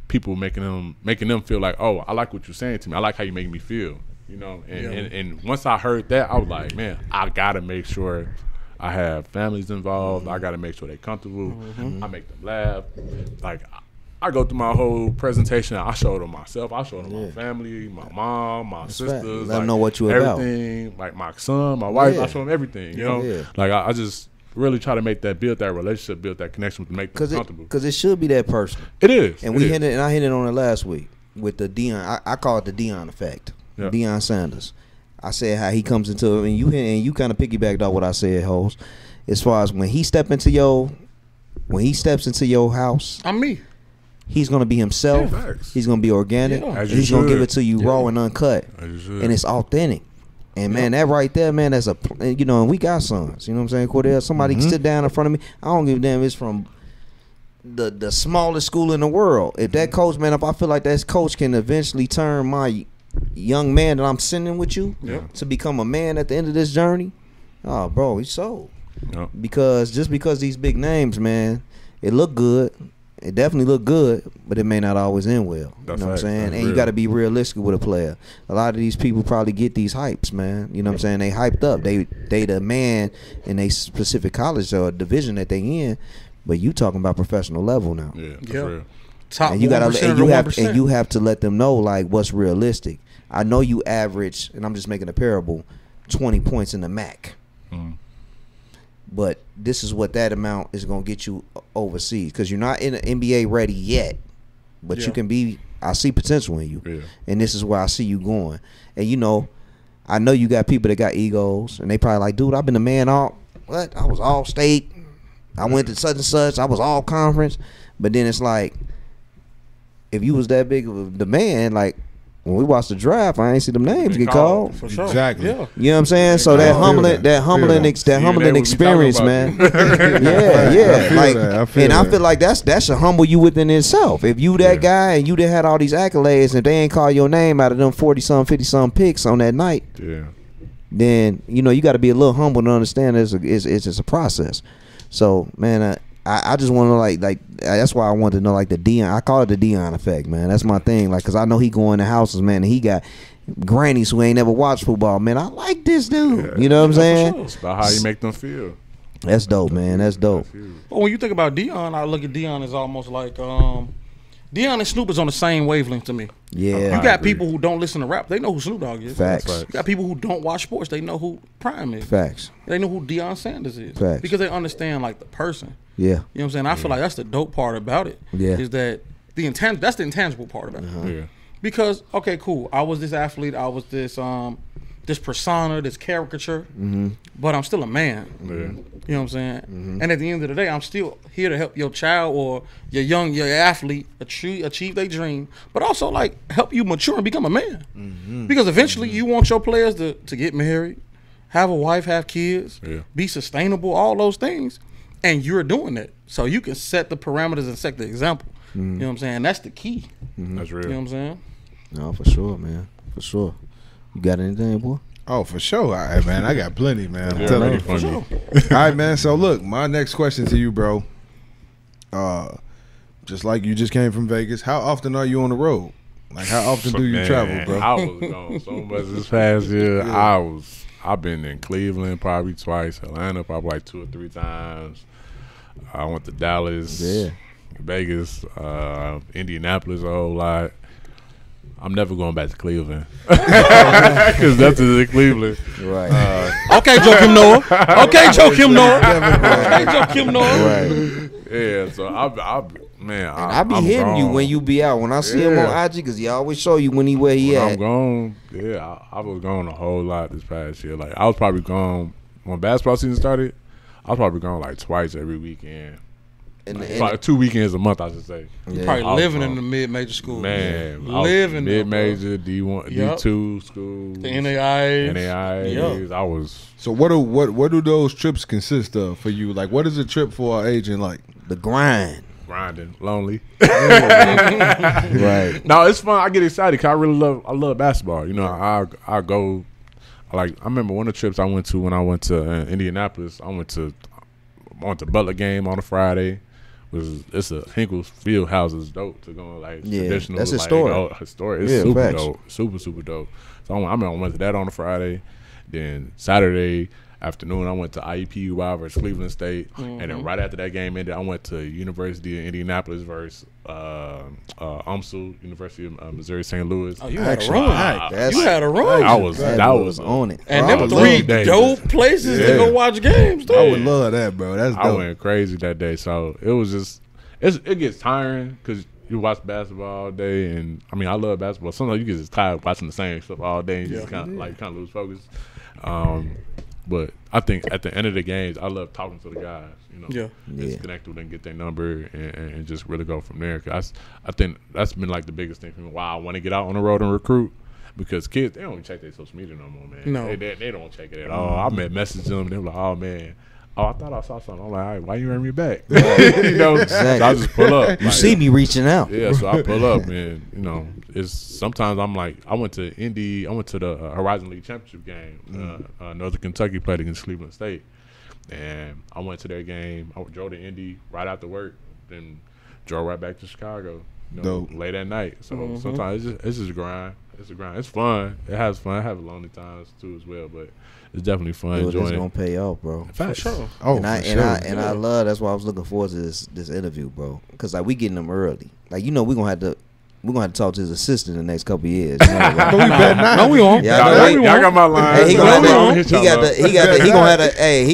S2: people making them feel like, oh, I like what you're saying to me. I like how you make me feel. You know, and once I heard that, I was like, man, I gotta make sure I have families involved. I gotta make sure they're comfortable. I make them laugh. Like, I go through my whole presentation. I show them myself. I show them my family, my mom, my sisters.
S3: Let
S2: like,
S3: them know what you
S2: everything,
S3: about.
S2: Like my son, my wife.
S3: Yeah.
S2: I show them everything. You know,
S3: Yeah.
S2: like I just really try to build that relationship, build that connection, to make them comfortable.
S3: Because it should be that personal.
S2: It is,
S3: And I hit it on it last week with the Deion. I call it the Deion effect.
S2: Yeah.
S3: Deion Sanders. I said how he comes into it, and you kind of piggybacked off what I said, Hos. As far as when he steps into your house,
S4: I'm me.
S3: he's gonna be himself.
S2: Yeah, facts.
S3: He's gonna be organic.
S4: Yeah.
S2: As
S3: And he's
S2: you
S3: gonna give
S2: should.
S3: it to you raw and uncut,
S2: As you should.
S3: and it's authentic. And man, that right there, man, that's you know, and we got sons. You know what I'm saying, Cordell? Somebody can sit down in front of me. I don't give a damn. It's from the smallest school in the world. If that coach, man, if I feel like that coach can eventually turn my young man that I'm sending with you to become a man at the end of this journey, oh, bro, he's sold.
S2: Yep.
S3: Because these big names, man, it look good. It definitely look good, but it may not always end well.
S2: That's
S3: you know what I'm
S2: right.
S3: saying?
S2: That's
S3: And you
S2: real.
S3: got to be realistic with a player. A lot of these people probably get these hypes, man. You know what I'm saying? They hyped up. They the man in a specific college or division that they in, but you talking about professional level now.
S2: Yeah, that's
S4: Yeah.
S2: real.
S4: Top
S3: And you
S4: 1%
S3: gotta
S4: of the 1%.
S3: and you have to let them know like what's realistic. I know you average, and I'm just making a parable, 20 points in the MAC.
S2: Mhm.
S3: But this is what that amount is going to get you overseas because you're not in the NBA ready yet. But
S4: Yeah.
S3: you can be. I see potential in you,
S2: Yeah.
S3: and this is where I see you going. And you know, I know you got people that got egos, and they probably like, dude, I've been the man all. What? I was all state. I went to such and such. I was all conference. But then it's like, if you was that big of the man, like when we watched the draft, I ain't see them names get called.
S4: For sure.
S1: Exactly.
S4: Yeah.
S3: You know what I'm saying? So that
S1: I feel
S3: humbling,
S1: that.
S3: that humbling,
S1: Feel
S3: that humbling
S2: they
S3: experience,
S2: would be
S3: man.
S2: talking
S3: Yeah,
S1: I
S3: yeah.
S1: feel
S3: Like,
S1: that. I feel
S3: and I
S1: that.
S3: feel like that should humble you within itself. If you that
S2: Yeah.
S3: guy and you done had all these accolades, and they ain't call your name out of them 40-some, 50-some picks on that night,
S2: Yeah.
S3: then you know you got to be a little humble to understand it's just a process. So, man, I just want to like that's why I wanted to know like the Deion. I call it the Deion effect, man. That's my thing. Like, cause I know he go in the houses, man, and he got grannies who ain't never watched football. Man, I like this dude. You know what I'm saying?
S2: It's about how you make them feel.
S3: That's dope, man. That's dope.
S2: That's huge.
S4: But when you think about Deion, I look at Deion as almost like Deion and Snoop is on the same wavelength to me.
S3: Yeah.
S4: You got
S2: agree.
S4: people who don't listen to rap, they know who Snoop Dogg is.
S3: Facts.
S2: That's
S4: You got people who don't watch sports, they know who Prime is.
S3: Facts.
S4: They know who Deion Sanders is.
S3: Facts.
S4: Because they understand like the person.
S3: Yeah.
S4: You know what I'm saying? I feel like that's the dope part about it.
S3: Yeah.
S4: Is that that's the intangible part about it.
S2: Yeah.
S4: Because, okay, cool. I was this athlete, I was this this persona, this caricature, but I'm still a man.
S2: Yeah.
S4: You know what I'm saying? And at the end of the day, I'm still here to help your child or your athlete achieve their dream, but also like help you mature and become a man. Because eventually you want your players to get married, have a wife, have kids, be sustainable, all those things. And you're doing that. So you can set the parameters and set the example. You know what I'm saying? That's the key.
S2: That's real.
S4: You know what I'm saying?
S3: No, for sure, man. For sure. You got anything, boy?
S1: Oh, for sure. All right, man. I got plenty, man. I'm
S2: Yeah,
S1: telling
S2: really
S1: you.
S2: funny.
S1: All right, man. So look, my next question to you, bro. Just like you just came from Vegas, how often are you on the road? Like, how often do you
S2: Man,
S1: travel, bro?
S2: I was gone so much this past year. I've been in Cleveland probably twice, Atlanta probably like 2 or 3 times. I went to Dallas, Vegas, Indianapolis a whole lot. I'm never going back to Cleveland because nothing's in Cleveland.
S3: Right.
S4: Okay, Joakim Noah. Okay, Joakim Noah. Okay, Joakim Noah.
S3: Right.
S2: Yeah, so Man,
S3: And I be
S2: I'm
S3: hitting you
S2: gone.
S3: when you be out. When I see him on IG, because he always show you where he
S2: When I'm
S3: at.
S2: gone, yeah, I was gone a whole lot this past year. Like I was probably gone when basketball season started. I was probably gone like twice every weekend. Like 2 weekends a month, I should say.
S3: Yeah.
S4: Probably
S2: I was
S4: living in
S2: gone.
S4: the mid-major school.
S2: Man,
S4: living
S2: mid-major, D1,
S4: Yep.
S2: D2 schools,
S4: The NAIs.
S2: NAIs. I was
S1: So what do those trips consist of for you? Like, what is a trip for our agent like?
S3: The grind.
S2: grinding, lonely.
S3: Right.
S2: No, it's fun. I get excited because I love basketball. You know, I go. Like I remember one of the trips I went to when I went to Indianapolis. I went to Butler game on a Friday. It's a Hinkle Field House is dope to go like traditional.
S3: That's
S2: like,
S3: historic.
S2: Historic. It's
S3: Yeah,
S2: super
S3: facts.
S2: dope. Super dope. So I went to that on a Friday. Then Saturday afternoon I went to IUPUI versus Cleveland State, and then right after that game ended, I went to University of Indianapolis versus UMSL, University of Missouri St. Louis.
S4: Oh, you had a
S3: Actually,
S4: run.
S3: that's-
S4: You had a run.
S2: That was
S3: on it.
S4: And
S2: I
S4: them
S2: was
S4: three
S2: loving
S4: dope places to
S2: Yeah.
S4: go watch games,
S1: I would
S4: dude.
S1: love that, bro. That's
S2: I
S1: dope.
S2: went crazy that day. So it was just it gets tiring because you watch basketball all day, and I mean I love basketball. Sometimes you get just tired watching the same stuff all day, and you just kind of lose focus. But I think at the end of the games, I love talking to the guys. You know, just connect with them, get their number, and just really go from there. Cause I think that's been like the biggest thing for me. Why I want to get out on the road and recruit. Because kids, they don't even check their social media no more, man.
S4: No.
S2: They don't check it at all. I messaged them, and they were like, "Oh man, I thought I saw something." I'm like, "All right, why you ran me back?" You know,
S3: Exactly.
S2: so I just pull up.
S3: You see me reaching out.
S2: Yeah, so I pull up, and you know, it's sometimes I'm like, I went to Indy, I went to the Horizon League Championship game. Northern Kentucky played against Cleveland State, and I went to their game. I drove to Indy right after work, then drove right back to Chicago. You know,
S1: Dope.
S2: late at night. So sometimes it's just a grind. It's a grind. It's fun. It has fun. I have lonely times too as well, but it's definitely fun.
S3: Dude, it's
S2: Enjoying
S3: gonna
S2: it.
S3: pay off, bro.
S2: For
S4: sure.
S1: Oh,
S3: and
S1: for sure.
S3: I love. That's why I was looking forward to this interview, bro. Because like we getting them early. Like we're gonna have to talk to his assistant in the next couple of years. You know, like,
S1: But we better not.
S4: No, we won't.
S3: Yeah,
S2: Y'all,
S3: no,
S2: y'all, y'all got my line.
S3: Hey, he
S2: So
S3: gonna
S2: I'm
S3: have
S2: hit
S3: to.
S2: y'all
S3: He
S2: up.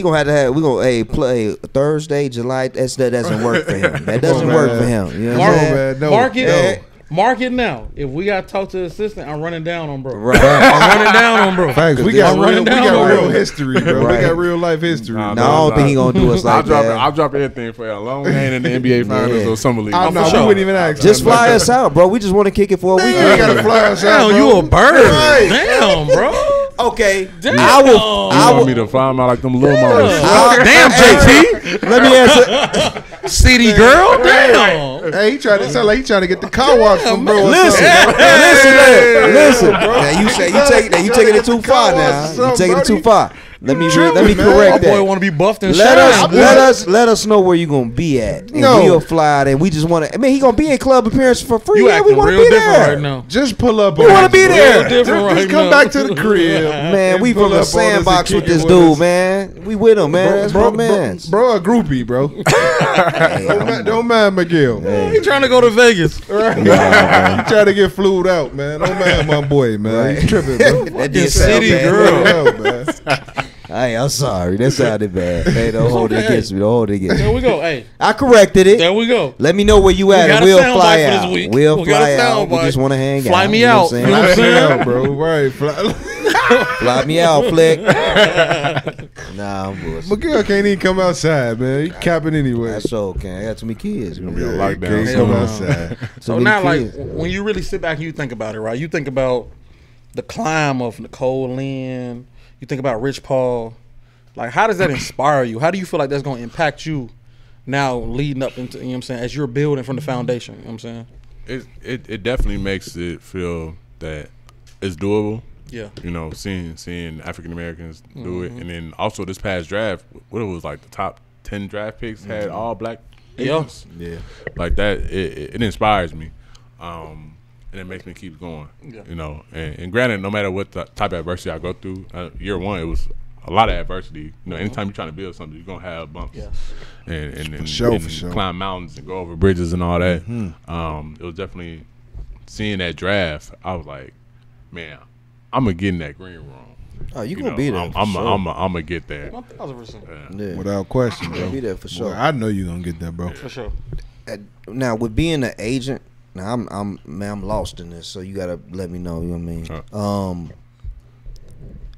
S3: gonna have to have. We gonna play Thursday, July. That doesn't work for him. That doesn't
S1: on,
S3: work
S1: man.
S3: for him. You know what
S1: Come
S3: I'm
S1: on,
S3: saying?
S1: man. No,
S4: Mark it.
S1: no.
S4: Mark it now. If we got to talk to the assistant, I'm running down on bro.
S3: Right.
S4: I'm running down on bro.
S1: Facts. We
S3: this-
S1: got
S3: I'm
S1: real, we
S4: running down
S1: got
S4: on
S1: real
S4: it.
S1: history, bro.
S3: Right.
S1: We got real life history.
S2: Nah,
S3: No, I don't think he gonna do us like that.
S2: I'll drop anything for you. A long game in the NBA Finals
S3: Yeah.
S2: or Summer League.
S1: I know.
S4: for sure.
S1: We wouldn't even ask.
S3: Just fly us out, bro. We just want to kick it for a
S1: You
S3: weekend.
S1: gotta fly us out,
S4: Damn,
S1: bro.
S4: you a bird.
S1: Right.
S4: Damn, bro.
S3: Okay,
S4: Damn.
S3: I will.
S2: You
S3: I
S2: want
S3: will.
S2: me to fly him out like them little mamas?
S4: Damn, JT.
S3: Let me answer.
S4: City girl. Damn.
S1: Hey, he trying to sound like he trying to get the car wash from bro. or
S3: Listen,
S1: something.
S3: listen. Now you say you taking it too far. Now you taking it too far. Let me
S1: tripping, man.
S3: correct
S4: My boy
S3: that.
S4: want to be buffed and
S3: Let us know where you gonna be at, and
S1: No.
S3: we'll fly out. And we just want to. I mean, he gonna be in club appearance for free.
S4: You
S3: Yeah, we
S4: acting
S3: want to
S4: real
S3: be
S4: different
S3: there.
S4: right now.
S1: Just pull up.
S3: We
S1: on
S3: wanna
S1: us,
S3: be
S1: bro.
S3: there.
S4: Real different
S1: Just
S4: right
S1: come
S4: now.
S1: back to the crib,
S3: Man,
S1: and
S3: we
S1: pull
S3: from the
S1: up on us and
S3: sandbox with
S1: kick it
S3: this
S1: with
S3: dude,
S1: us.
S3: man. We with him, man. That's my man.
S1: Bro, a groupie, bro. Don't mind Miguel.
S4: He trying to go to Vegas.
S1: Right. He trying to get flued out, man. Don't mind my boy, man. He's tripping, bro.
S3: That did
S4: City
S3: sound bad.
S4: girl.
S1: Hell, man.
S3: Hey, I'm sorry. That sounded bad. Hey, don't hold it
S4: okay.
S3: against me. Don't hold it against
S4: There
S3: me.
S4: we go. Hey,
S3: I corrected it.
S4: there we go.
S3: Let me know where you at,
S4: got
S3: and
S4: a
S3: we'll
S4: soundbite
S3: fly
S4: for this
S3: out.
S4: week.
S3: We'll
S4: We got a
S3: fly out. We
S4: soundbite.
S3: just want to hang
S4: Fly
S3: out.
S4: me
S3: You know
S4: out.
S3: what I'm
S4: You know
S3: saying?
S4: what I'm saying?
S1: Hell, bro. Right.
S3: Fly me out, Flick. Nah, I'm bullshit.
S1: Miguel can't even come outside, man. He capping anyway.
S3: That's okay. I got too many kids.
S2: Gonna be
S3: Man.
S2: a lockdown.
S1: Can't
S4: Hell
S1: come
S4: no.
S1: outside.
S4: So
S3: many
S4: now,
S3: kids.
S4: like, when you really sit back and you think about it, right? You think about the climb of Nicole Lynn. You think about Rich Paul. Like, how does that inspire you? How do you feel like that's going to impact you now leading up into, you know what I'm saying, as you're building from the foundation? You know what I'm saying?
S2: It definitely makes it feel that it's doable.
S4: Yeah.
S2: You know, seeing African Americans do it, and then also this past draft, what it was like the top 10 draft picks had all black
S4: Yeah.
S2: agents.
S3: Yeah.
S2: Like that, it inspires me, and it makes me keep going.
S4: Yeah.
S2: You know, and granted, no matter what the type of adversity I go through, year one it was a lot of adversity. You know, anytime you're trying to build something, you're gonna have bumps.
S4: Yes.
S2: And
S1: sure, for sure.
S2: climb mountains and go over bridges and all that. It was definitely seeing that draft. I was like, man, I'm gonna get in that green room.
S3: Oh, you
S2: You
S3: gonna
S2: know,
S3: be there?
S2: I'm
S3: for sure.
S2: gonna get there.
S4: 1,000%.
S3: Yeah.
S1: Without question, bro.
S3: Be there for sure.
S1: Boy, I know you gonna get that, bro.
S4: For sure.
S3: now with being an agent, now I'm lost in this, so you gotta let me know. You know what I mean?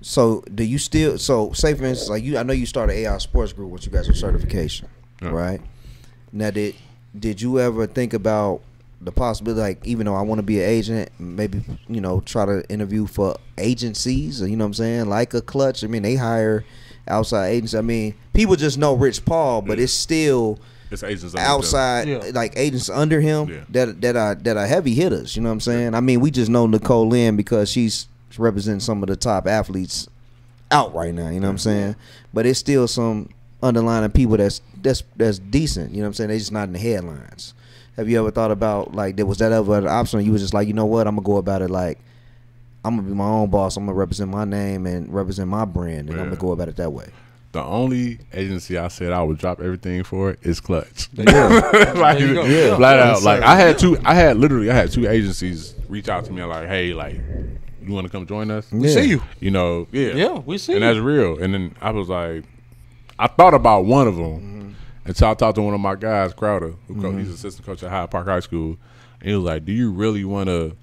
S3: So do you still? So say for instance, like I know you started AI Sports Group, which you got your certification, right? Now did you ever think about the possibility, like, even though I want to be an agent, maybe, try to interview for agencies, you know what I'm saying, like a Clutch? I mean, they hire outside agents. I mean, people just know Rich Paul, but it's still
S2: agents
S3: outside, like agents under him that are heavy hitters. You know what I'm saying? I mean, we just know Nicole Lynn because she's representing some of the top athletes out right now. You know what I'm saying? But it's still some underlying people that's decent. You know what I'm saying? They just not in the headlines. Have you ever thought about, like, was that ever an option? You was just like, you know what, I'm gonna go about it like I'm gonna be my own boss. I'm gonna represent my name and represent my brand, and I'm gonna go about it that way.
S2: The only agency I said I would drop everything for is Clutch.
S3: Yeah.
S2: Flat out. Like I had two agencies reach out to me and like, hey, like, you want to come join us?
S4: We see you.
S2: Yeah,
S4: we see you.
S2: And that's real. And then I was like, I thought about one of them. Until I talked to one of my guys, Crowder, who he's assistant coach at Hyde Park High School, and he was like, "Do you really want to,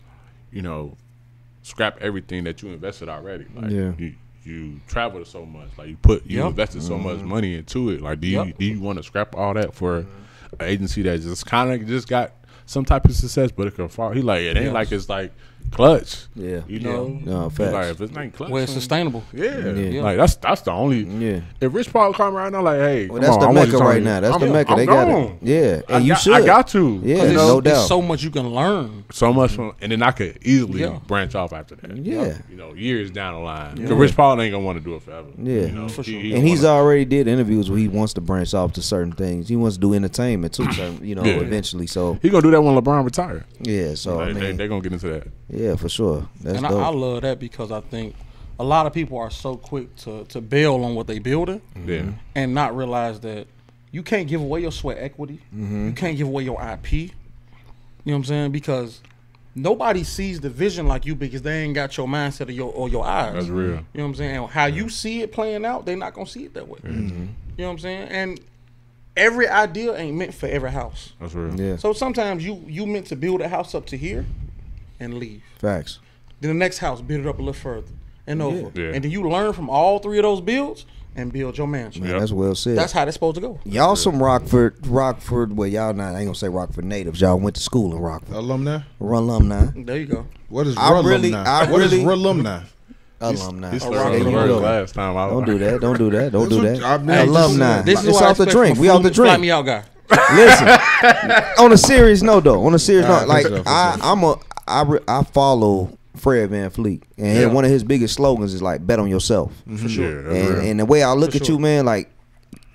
S2: scrap everything that you invested already? Like, you traveled so much, like you invested so much money into it. Like, do you want to scrap all that for an agency that just kind of just got some type of success, but it can fall?" He like, it ain't like it's like Clutch.
S3: Yeah.
S2: No,
S3: facts.
S2: like, if it's not Clutch,
S4: where it's sustainable.
S2: Yeah. Like that's the only. Yeah. If Rich Paul come right now, like, hey,
S3: well, that's the Mecca right now. That's the Mecca. They got it. Yeah, and you should.
S2: I got to.
S3: Yeah, no doubt.
S4: There's so much you can learn.
S2: So much from, and then I could easily branch off after that.
S3: Yeah.
S2: Years down the line. Because Rich Paul ain't gonna want to do it forever.
S3: Yeah,
S4: for sure.
S3: And he's already did interviews where he wants to branch off to certain things. He wants to do entertainment too. Eventually. So
S2: he gonna do that when LeBron retire.
S3: Yeah. So I mean,
S2: they're gonna get into that.
S3: Yeah, for sure. That's
S4: dope. I love that because I think a lot of people are so quick to bail on what they building, and not realize that you can't give away your sweat equity. You can't give away your IP. You know what I'm saying? Because nobody sees the vision like you because they ain't got your mindset or your eyes.
S2: That's real.
S4: You know what I'm saying? And how you see it playing out, they're not gonna see it that way. You know what I'm saying? And every idea ain't meant for every house.
S2: That's real.
S3: Yeah.
S4: So sometimes you meant to build a house up to here and leave.
S3: Facts.
S4: Then the next house, build it up a little further and over.
S2: Yeah.
S4: And then you learn from all three of those builds and build your mansion.
S3: Man, that's well said.
S4: That's how that's supposed to go.
S3: Y'all some Rockford. Well, y'all not. I ain't gonna say Rockford natives. Y'all went to school in Rockford.
S1: Alumni.
S4: There you go.
S1: What is alumni? What is alumni?
S3: Alumni.
S2: He
S3: There you
S2: started
S3: go.
S2: last time.
S3: Don't do that. Don't do that. Don't do that.
S1: I mean,
S3: Alumni.
S4: This is
S3: It's
S4: what I
S3: off the
S4: expect
S3: drink.
S4: from
S3: We off the
S4: Fly
S3: drink.
S4: me out guy.
S3: Listen, on a serious note though, like
S1: for sure.
S3: I follow Fred VanVleet, and one of his biggest slogans is like bet on yourself.
S2: For sure.
S3: And the way I look at you, man, like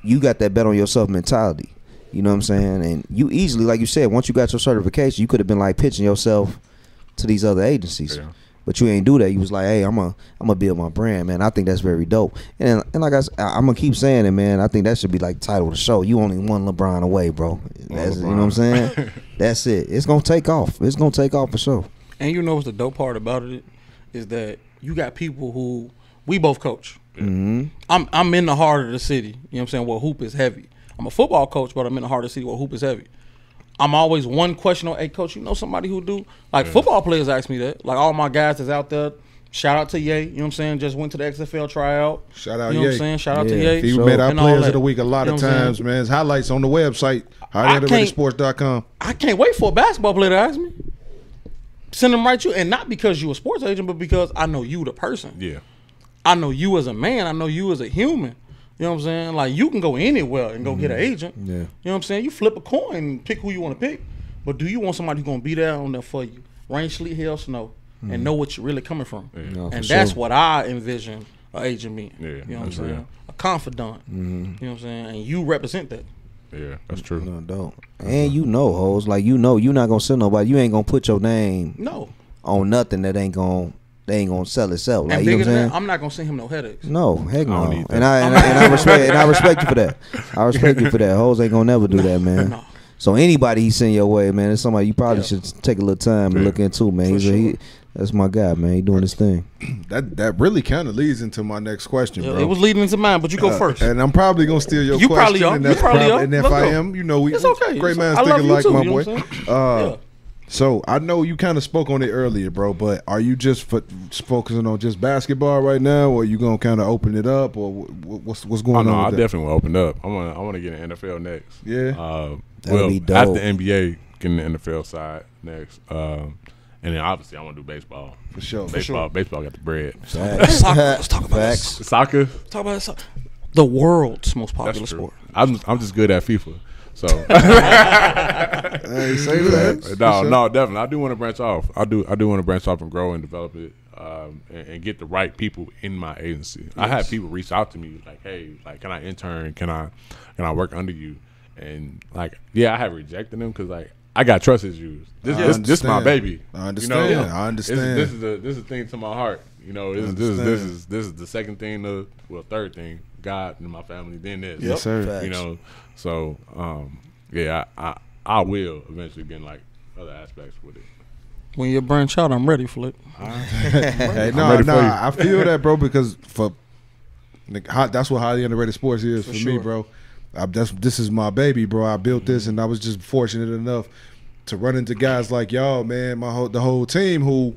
S3: you got that bet on yourself mentality. You know what I'm saying? And you easily, like you said, once you got your certification, you could have been like pitching yourself to these other agencies.
S2: Yeah.
S3: But you ain't do that. You was like, hey, I'm gonna build my brand, man. I think that's very dope. And like I'm gonna keep saying it, man. I think that should be like the title of the show. You only one LeBron away, bro. You know what I'm saying? That's it. It's gonna take off. It's gonna take off for sure.
S4: And you know what's the dope part about it is that you got people who we both coach.
S3: Mm-hmm.
S4: I'm in the heart of the city. You know what I'm saying? Where hoop is heavy. I'm a football coach, but I'm in the heart of the city where hoop is heavy. I'm always one question on, hey, coach, you know somebody who do? Like, football players ask me that. Like, all my guys that's out there, shout out to Ye, you know what I'm saying? Just went to the XFL tryout.
S1: Shout out
S4: You know
S1: Ye.
S4: what I'm saying? Shout out to Ye.
S1: He made our
S4: and all
S1: players
S4: that.
S1: of the week a lot
S4: You know
S1: of
S4: what I'm
S1: times,
S4: saying?
S1: man. His highlights on the website, HighlandReadySports.com.
S4: I can't wait for a basketball player to ask me. Send them right to you. And not because you a sports agent, but because I know you the person.
S2: Yeah.
S4: I know you as a man. I know you as a human. You know what I'm saying? Like, you can go anywhere and go get an agent.
S3: Yeah.
S4: You know what I'm saying? You flip a coin and pick who you want to pick. But do you want somebody who's going to be there on there for you? Rain, sleet, hail, snow. And know what you're really coming from.
S3: No,
S4: and
S3: for
S4: that's
S3: sure.
S4: what I envision an agent being.
S2: Yeah,
S4: You know what I'm
S2: that's
S4: saying?
S2: real.
S4: A confidant. You know what I'm saying? And you represent that.
S2: Yeah, that's true.
S3: No, don't. And you know, hoes, like you're not gonna send nobody. You ain't gonna put your name
S4: No.
S3: on nothing that ain't gonna sell itself. Like,
S4: And
S3: you know
S4: bigger
S3: what I'm
S4: than
S3: saying?
S4: that, I'm not going to send him no headaches.
S3: No, heck no.
S2: need that.
S3: And I respect you for that. I respect you for that. Hoes ain't gonna never do that, man.
S4: No.
S3: So anybody he send your way, man, it's somebody you probably should take a little time and look into, man.
S4: For
S3: He That's my guy, man. He doing his thing.
S1: That really kind of leads into my next question, bro.
S4: It was leading into mine, but you go first.
S1: And I'm probably gonna steal your
S4: You
S1: question.
S4: probably are.
S1: And
S4: You
S1: that's
S4: probably are.
S1: And if
S4: Let's
S1: I
S4: go.
S1: am, you know, we
S4: It's okay.
S1: great minds
S4: I love
S1: thinking
S4: you
S1: like
S4: too,
S1: my
S4: you know
S1: boy.
S4: what I'm saying? Yeah.
S1: So I know you kind of spoke on it earlier, bro. But are you just focusing on just basketball right now, or are you gonna kind of open it up, or what's going
S2: no,
S1: on?
S2: I
S1: With that?
S2: definitely will open up. I want to get an NFL next.
S1: Yeah.
S3: That'd be dope.
S2: after NBA, getting the NFL side next. And then obviously I want to do baseball.
S1: For sure.
S2: Baseball got the bread.
S4: Soccer. Let's talk about
S3: Facts.
S2: Soccer.
S4: Talk about soccer. The world's most popular
S2: That's true.
S4: sport.
S2: I'm just good at FIFA. So
S1: Hey, say that.
S2: no, definitely. I do want to branch off. I do want to branch off and grow and develop it, and get the right people in my agency. I had people reach out to me like, "Hey, like, can I intern? Can I work under you?" And like, yeah, I have rejected them because like I got trust issues. This is my baby.
S1: I understand.
S2: You know?
S1: I understand.
S2: This is a thing to my heart. You know, this is the second thing third thing. God and my family. Then this.
S1: Yes, sir.
S3: Facts.
S2: You know, so yeah, I will eventually get in like other aspects with it.
S4: When you branch out, I'm ready for it.
S1: Hey,
S2: ready for you.
S1: I feel that, bro, because that's what highly underrated sports is for me,
S4: sure.
S1: bro. This is my baby, bro. I built this, and I was just fortunate enough to run into guys like y'all, man. The whole team who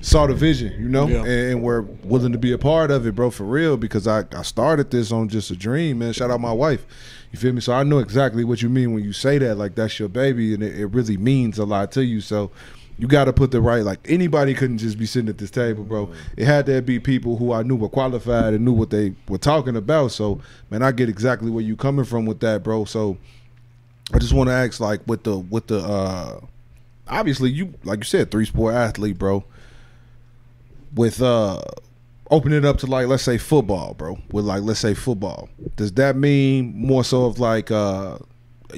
S1: saw the vision, you know,
S4: Yeah.
S1: and were willing to be a part of it, bro, for real. Because I started this on just a dream, man. Shout out my wife, you feel me? So I know exactly what you mean when you say that, like that's your baby, and it really means a lot to you. So you got to put the right, like anybody couldn't just be sitting at this table, bro. It had to be people who I knew were qualified and knew what they were talking about. So, man, I get exactly where you coming from with that, bro. So I just want to ask, like, with the obviously you, like you said, 3-sport athlete, bro. With opening it up to, like, let's say football, bro. With, like, let's say football, does that mean more so of like, I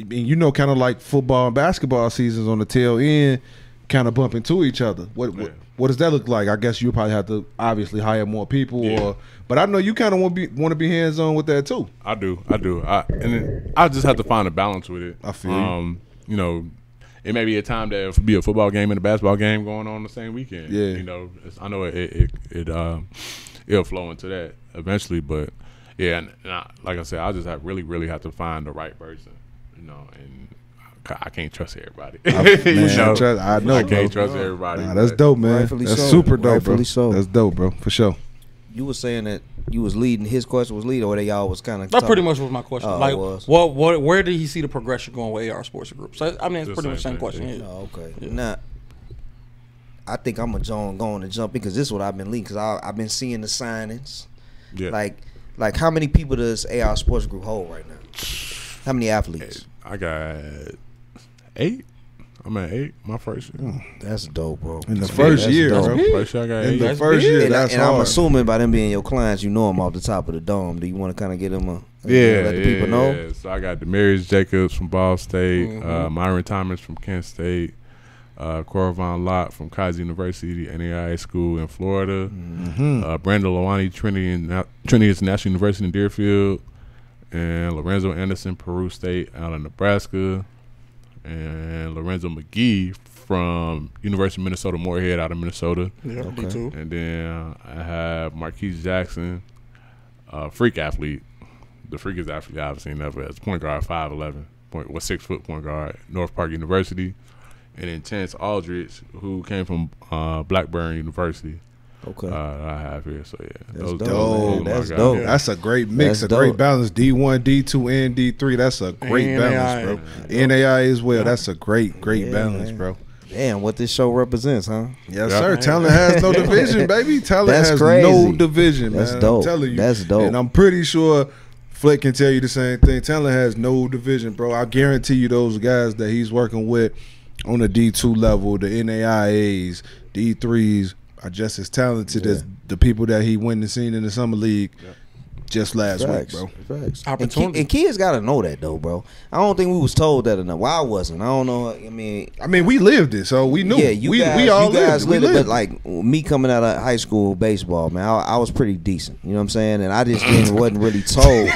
S1: mean, you know, kind of like football and basketball seasons on the tail end, kind of bump into each other. What does that look like? I guess you probably have to obviously hire more people, but I know you kind of want to be hands on with that too.
S2: I do. And I just have to find a balance with it.
S1: I feel you.
S2: You know, it may be a time that it'll be a football game and a basketball game going on the same weekend.
S1: Yeah.
S2: You know, I know it'll flow into that eventually, but yeah, and like I said, I just really have to find the right person. You know, and I can't trust everybody.
S1: I know,
S2: I
S1: bro.
S2: can't trust everybody.
S1: Nah, that's dope, man.
S3: Rightfully
S1: That's
S3: so.
S1: super dope,
S3: Rightfully
S1: bro.
S3: so.
S1: That's dope, bro, for sure.
S3: You were saying that you was leading. His question was leading, or that y'all was kind of.
S4: That pretty much was my question.
S3: Oh,
S4: like,
S3: it was.
S4: where did he see the progression going with AR Sports Group? So I mean, it's
S2: The
S4: pretty much the
S2: same
S4: same question.
S2: thing.
S4: Yeah.
S3: Oh, okay. Now, I think I'm going to jump in because this is what I've been leading. Because I've been seeing the signings.
S2: Yeah.
S3: Like how many people does AR Sports Group hold right now? How many athletes?
S2: I got 8. I'm at 8. My first year.
S3: That's dope, bro.
S1: In the first
S3: That's
S1: year,
S3: dope.
S1: bro.
S2: First year I got
S1: In
S2: 8.
S1: the
S4: That's
S1: first
S4: big.
S1: year,
S3: And,
S1: that's
S3: and I'm
S1: hard.
S3: assuming by them being your clients, you know them off the top of the dome. Do you want to kind of get them let the people know?
S2: Yeah. So I got Demarius Jacobs from Ball State, Myron Thomas from Kent State, Corvin Lott from Kaiser University, NAIA School in Florida, Brandon Lawani, Trinity International University in Deerfield, and Lorenzo Anderson, Peru State out of Nebraska, and Lorenzo McGee from University of Minnesota Moorhead out of Minnesota.
S4: Yeah, me too.
S2: And then I have Marquise Jackson, freak athlete, the freakiest athlete I've seen ever. As point guard, 5'11", 6 foot point guard, North Park University. And then Chance Aldridge, who came from Blackburn University.
S3: Okay.
S2: I have here. So yeah,
S3: That's
S2: those
S3: dope.
S2: are my
S3: That's
S2: guys.
S3: dope.
S2: Yeah.
S1: That's a great mix,
S3: That's
S1: a great
S3: dope.
S1: balance. D1, D2, and D3. That's a great
S4: And
S1: balance, bro. NAI as well. That's a great
S3: Yeah,
S1: balance,
S3: man.
S1: bro.
S3: Damn, what this show represents, huh?
S1: Yes,
S2: Yeah.
S1: sir. Talent has no division, baby. Talent
S3: That's
S1: has
S3: crazy.
S1: no division, man.
S3: That's dope.
S1: I'm telling you.
S3: That's dope.
S1: And I'm pretty sure Flick can tell you the same thing. Talent has no division, bro. I guarantee you those guys that he's working with on the D2 level, the NAIAs, D3s, are just as talented as the people that he went and seen in the summer league just last
S3: Facts,
S1: week, bro.
S3: Facts.
S4: Opportunity.
S3: And kids got to know that though, bro. I don't think we was told that enough. Well, I wasn't. I don't know. I mean,
S1: we lived it, so we knew.
S3: yeah, you
S1: we
S3: guys,
S1: all
S3: you guys
S1: lived it.
S3: lived
S1: We
S3: it. But like me coming out of high school baseball, man, I was pretty decent. You know what I'm saying? And I just wasn't really told.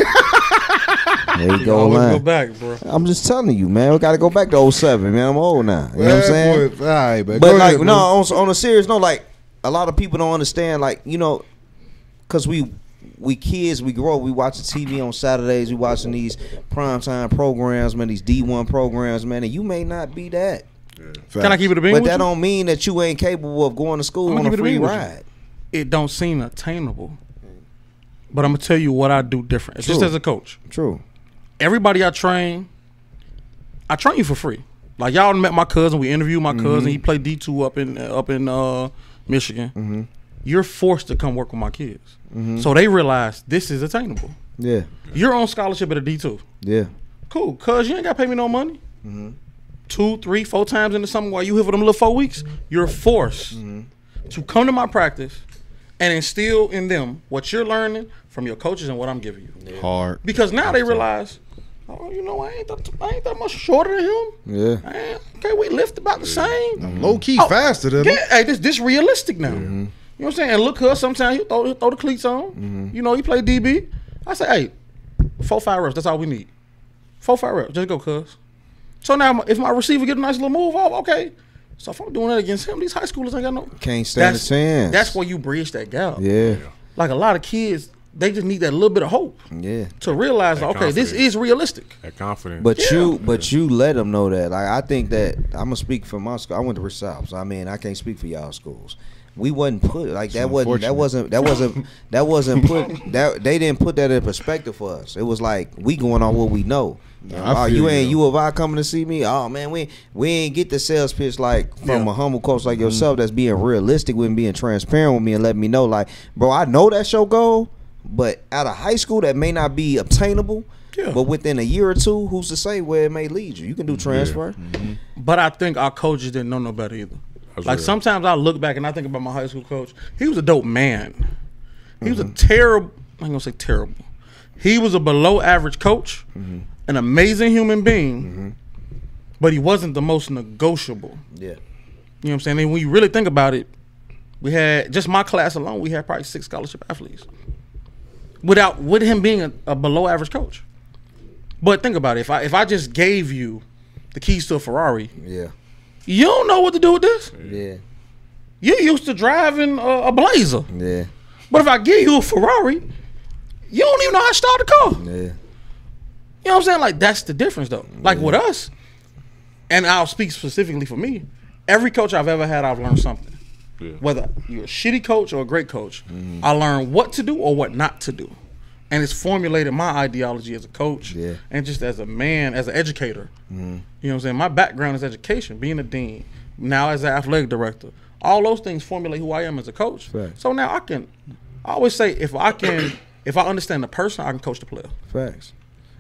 S3: There you go,
S4: Always
S3: man.
S4: go back, bro.
S3: I'm just telling you, man. We got to go back to 07, man. I'm old now. You know what I'm saying?
S1: Boy, all right, man.
S3: But
S1: Go
S3: like,
S1: ahead,
S3: no,
S1: bro.
S3: on a serious note, like a lot of people don't understand, like, you know, because we kids, we grow up, we watching TV on Saturdays, we watching these primetime programs, man, these D1 programs, man, and you may not be that.
S4: Can I keep it a bean
S3: But
S4: with
S3: that
S4: you?
S3: don't mean that you ain't capable of going to school
S4: I'ma
S3: on a
S4: keep it a
S3: free
S4: bean with you.
S3: ride.
S4: It don't seem attainable. But I'm going to tell you what I do different. Just
S3: True.
S4: as a coach.
S3: True.
S4: Everybody I train you for free. Like, y'all met my cousin. We interviewed my cousin. He played D2 up in Michigan. You're forced to come work with my kids. So they realize this is attainable.
S3: Yeah.
S4: You're on scholarship at a D2.
S3: Yeah.
S4: Cool. Cuz you ain't got to pay me no money. 2, 3, 4 times in the summer while you here for them little 4 weeks, you're forced to come to my practice and instill in them what you're learning from your coaches and what I'm giving you.
S1: Hard.
S4: Because now they realize, oh, you know, I ain't that much shorter than him.
S3: Yeah.
S4: Okay, we lift about the same.
S1: Low key
S4: Oh,
S1: faster than
S4: Yeah, hey, this realistic now. You know what I'm saying? And look, cuz sometimes he'll throw the cleats on. You know, he play DB. I say, hey, 4, 5 reps. That's all we need. 4, 5 reps. Just go, cuz. So now, if my receiver get a nice little move off, okay. So if I'm doing that against him, these high schoolers ain't got no.
S3: Can't stand a chance.
S4: That's where you bridge that gap.
S3: Yeah.
S4: Like a lot of kids, they just need that little bit of hope
S3: Yeah.
S4: to realize,
S2: That
S4: okay, this
S2: confidence.
S4: is realistic.
S2: That confidence.
S3: But you let them know that. Like, I think that I'm gonna speak for my school. I went to Recife, so I mean I can't speak for y'all schools. We wasn't put like that. Wasn't put that. They didn't put that in perspective for us. It was like we going on what we know.
S1: I
S3: Oh,
S1: feel
S3: you ain't
S1: you.
S3: U of I coming to see me? Oh man, we ain't get the sales pitch like from a humble coach like yourself that's being realistic with me, being transparent with me and letting me know, like, bro, I know that's your goal, but out of high school that may not be obtainable.
S4: Yeah.
S3: But within a year or two, who's to say where it may lead you? You can do transfer.
S4: But I think our coaches didn't know no better either.
S2: That's
S4: Like
S2: real.
S4: sometimes I look back and I think about my high school coach. He was a dope man. He was a terrible. I ain't gonna say terrible. He was a below average coach, an amazing human being, but he wasn't the most negotiable.
S3: Yeah.
S4: You know what I'm saying? And when you really think about it, we had just my class alone. We had probably 6 scholarship athletes, with him being a below average coach. But think about it. If I just gave you the keys to a Ferrari,
S3: Yeah.
S4: you don't know what to do with this.
S3: Yeah.
S4: You used to driving a Blazer,
S3: Yeah.
S4: but if I give you a Ferrari, you don't even know how to start the car.
S3: Yeah.
S4: You know what I'm saying? Like, that's the difference, though. Like, with us, and I'll speak specifically for me, every coach I've ever had, I've learned something.
S2: Yeah.
S4: Whether you're a shitty coach or a great coach, I learned what to do or what not to do. And it's formulated my ideology as a coach and just as a man, as an educator. You know what I'm saying? My background is education, being a dean, now as an athletic director. All those things formulate who I am as a coach.
S3: Facts.
S4: So now I always say, if I understand the person, I can coach the player.
S3: Facts.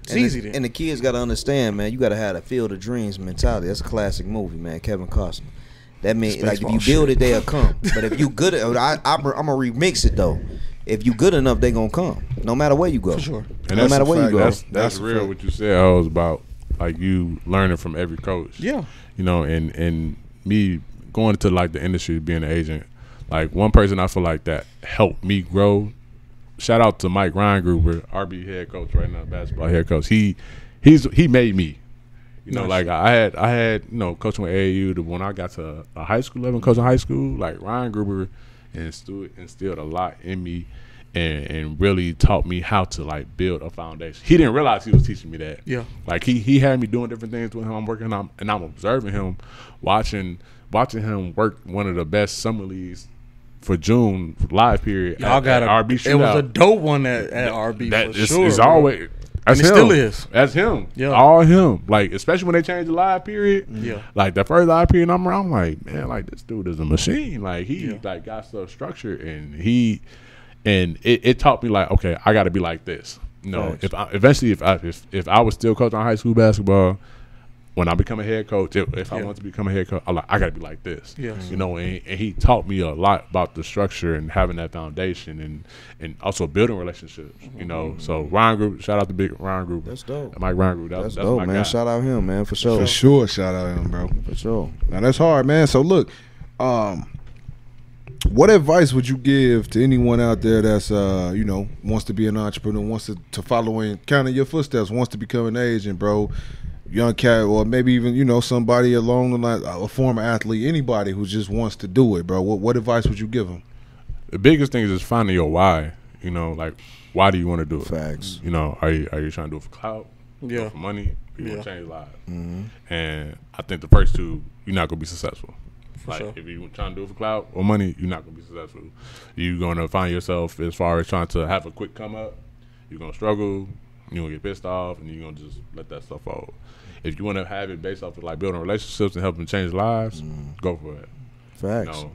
S4: It's easy then.
S3: And the kids got to understand, man, you got to have a Field of Dreams mentality. That's a classic movie, man, Kevin Costner. That means, like, if you build it, they'll come. But if you good at I'm going to remix it, though. If you good enough, they going to come. No matter where you go.
S4: For sure.
S2: And
S3: No
S2: that's
S3: matter
S2: a
S3: where you
S2: fact.
S3: go.
S2: That's
S1: a
S2: real.
S1: fact.
S2: What you said, I was about like you learning from every coach.
S4: Yeah.
S2: You know, and me going into like the industry, being an agent. Like one person I feel like that helped me grow. Shout out to Mike Reingruber, RB head coach right now, basketball head coach. He made me. You know,
S4: Nice.
S2: like I had you know coaching with AAU. When I got to a high school level, coaching high school, like Ryan Gruber instilled a lot in me. And really taught me how to like build a foundation. He didn't realize he was teaching me that.
S4: Yeah.
S2: Like he had me doing different things with him. I'm working on, and I'm observing him, watching him work one of the best summer leagues for June live period.
S4: Y'all got
S2: at
S4: a
S2: RB shootout.
S4: It was a dope one at RB
S2: That
S4: for
S2: is
S4: sure.
S2: is
S4: bro.
S2: always. That's
S4: And it
S2: him.
S4: still is.
S2: That's him.
S4: Yeah.
S2: All him. Like especially when they changed the live period.
S4: Yeah.
S2: Like the first live period, I'm like, man, like this dude is a machine. Like he
S4: Yeah.
S2: like got stuff structured, and it taught me like, okay, I got to be like this. You know,
S3: Facts.
S2: if I was still coaching high school basketball, when I become a head coach, if I want to become a head coach, I got to be like this.
S4: Yes.
S2: You know, and he taught me a lot about the structure and having that foundation and also building relationships. You know, so Ryan Group, shout out to big Ryan Group.
S3: That's dope.
S2: Mike Ryan Group.
S3: That's
S2: That's
S3: dope,
S2: my
S3: man.
S2: guy.
S3: Shout out him, man, for sure.
S1: For sure, shout out him, bro.
S3: For sure.
S1: Now that's hard, man. So look, what advice would you give to anyone out there that's wants to be an entrepreneur, wants to follow in kind of your footsteps, wants to become an agent, bro? young cat, or maybe even somebody along the line, a former athlete, anybody who just wants to do it, bro? What advice would you give them?
S2: The biggest thing is just finding your why. Like why do you want to do it?
S3: Facts.
S2: Are you trying to do it for clout? Do it for money? Or you want to change lives? And I think the first two, you're not gonna be successful.
S4: Sure.
S2: If you trying to do it for clout or money, you're not gonna be successful. You're gonna find yourself, as far as trying to have a quick come up, you're gonna struggle. You're gonna get pissed off, and you're gonna just let that stuff fall. If you want to have it based off of like building relationships and helping change lives, go for it.
S3: Facts.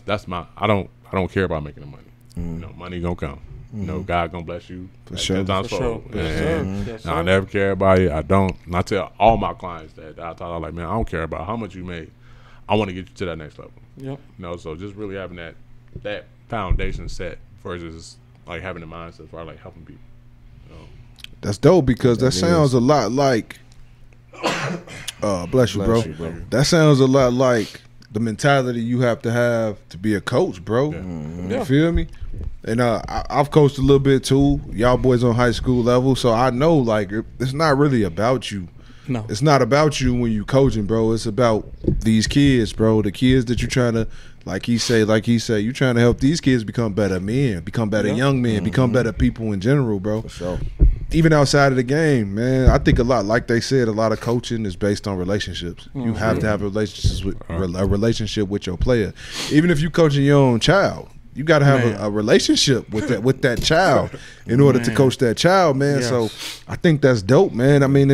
S2: That's my. I don't care about making the money. Money gonna come. God gonna bless you
S1: For sure.
S2: 10 times
S4: For sure.
S2: fold.
S4: Yes,
S2: And
S4: sir. Yes,
S2: I
S4: sir.
S2: never care about it. I don't. And I tell all my clients that I thought, like, man, I don't care about how much you make. I want to get you to that next level.
S4: Yep.
S2: So just really having that foundation set versus like having the mindset for like helping people.
S1: That's dope, because that sounds a lot like bless you, bro.
S3: Bless you, bro.
S1: That sounds a lot like the mentality you have to be a coach, bro.
S2: Yeah.
S1: You feel me? And I've coached a little bit too. Y'all boys on high school level, so I know like it's not really about you.
S4: No.
S1: It's not about you when you coaching, bro. It's about these kids, bro. The kids that you're trying to, like he say, you're trying to help these kids become better men, become better young men, become better people in general, bro.
S3: For sure.
S1: Even outside of the game, man, I think a lot, like they said, a lot of coaching is based on relationships. You have to have a relationship with your player. Even if you coaching your own child, you got to have a relationship with that child in order to coach that child, man.
S4: Yes.
S1: So I think that's dope, man. I mean,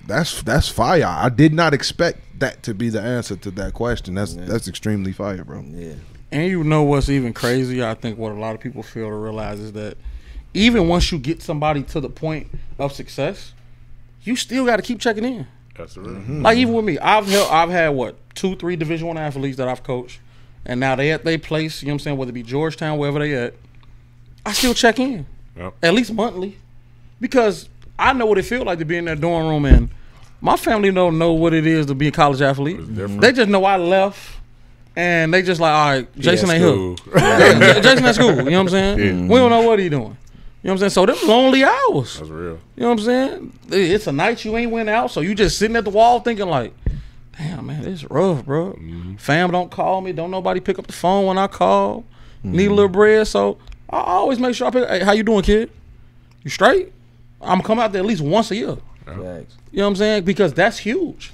S1: that's fire. I did not expect that to be the answer to that question. That's extremely fire, bro.
S3: Yeah.
S4: And what's even crazier, I think what a lot of people fail to realize is that even once you get somebody to the point of success, you still got to keep checking in.
S2: That's the real.
S4: Like even with me, I've had what 2-3 Division I athletes that I've coached, and now they at their place. You know what I'm saying? Whether it be Georgetown, wherever they at, I still check in
S2: Yep.
S4: at least monthly, because I know what it feels like to be in that dorm room, and my family don't know what it is to be a college athlete.
S2: It's different.
S4: They just know I left, and they just like, all right, Jason
S3: at
S4: ain't
S3: school.
S4: here. Yeah, Jason at school. You know what I'm saying?
S2: Yeah.
S4: We don't know what he doing. You know what I'm saying? So them lonely hours.
S2: That's real.
S4: You know what I'm saying? It's a night you ain't went out, so you just sitting at the wall thinking like, damn, man, this is rough, bro. Fam don't call me. Don't nobody pick up the phone when I call. Need a little bread. So I always make sure I pick, hey, how you doing, kid? You straight? I'm going to come out there at least once a year.
S3: Facts.
S4: You know what I'm saying? Because that's huge.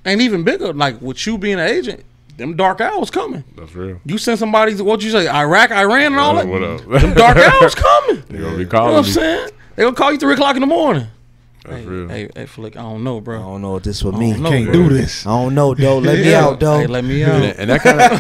S4: And even bigger, like with you being an agent, them dark hours coming.
S2: That's real.
S4: You send somebody to, what you say, Iraq, Iran, and all that.
S2: What up?
S4: Them dark hours coming.
S2: They gonna be
S4: You know
S2: calling
S4: what I'm
S2: me.
S4: saying? They gonna call you 3 o'clock in the morning.
S2: That's real.
S4: Hey, Flick, I don't know, bro.
S3: I don't know if this for me.
S4: know,
S1: Can't
S4: bro.
S1: do this.
S3: I don't know, though. Let me
S1: Yeah.
S3: out, though.
S4: Hey, let me out.
S2: And that kind of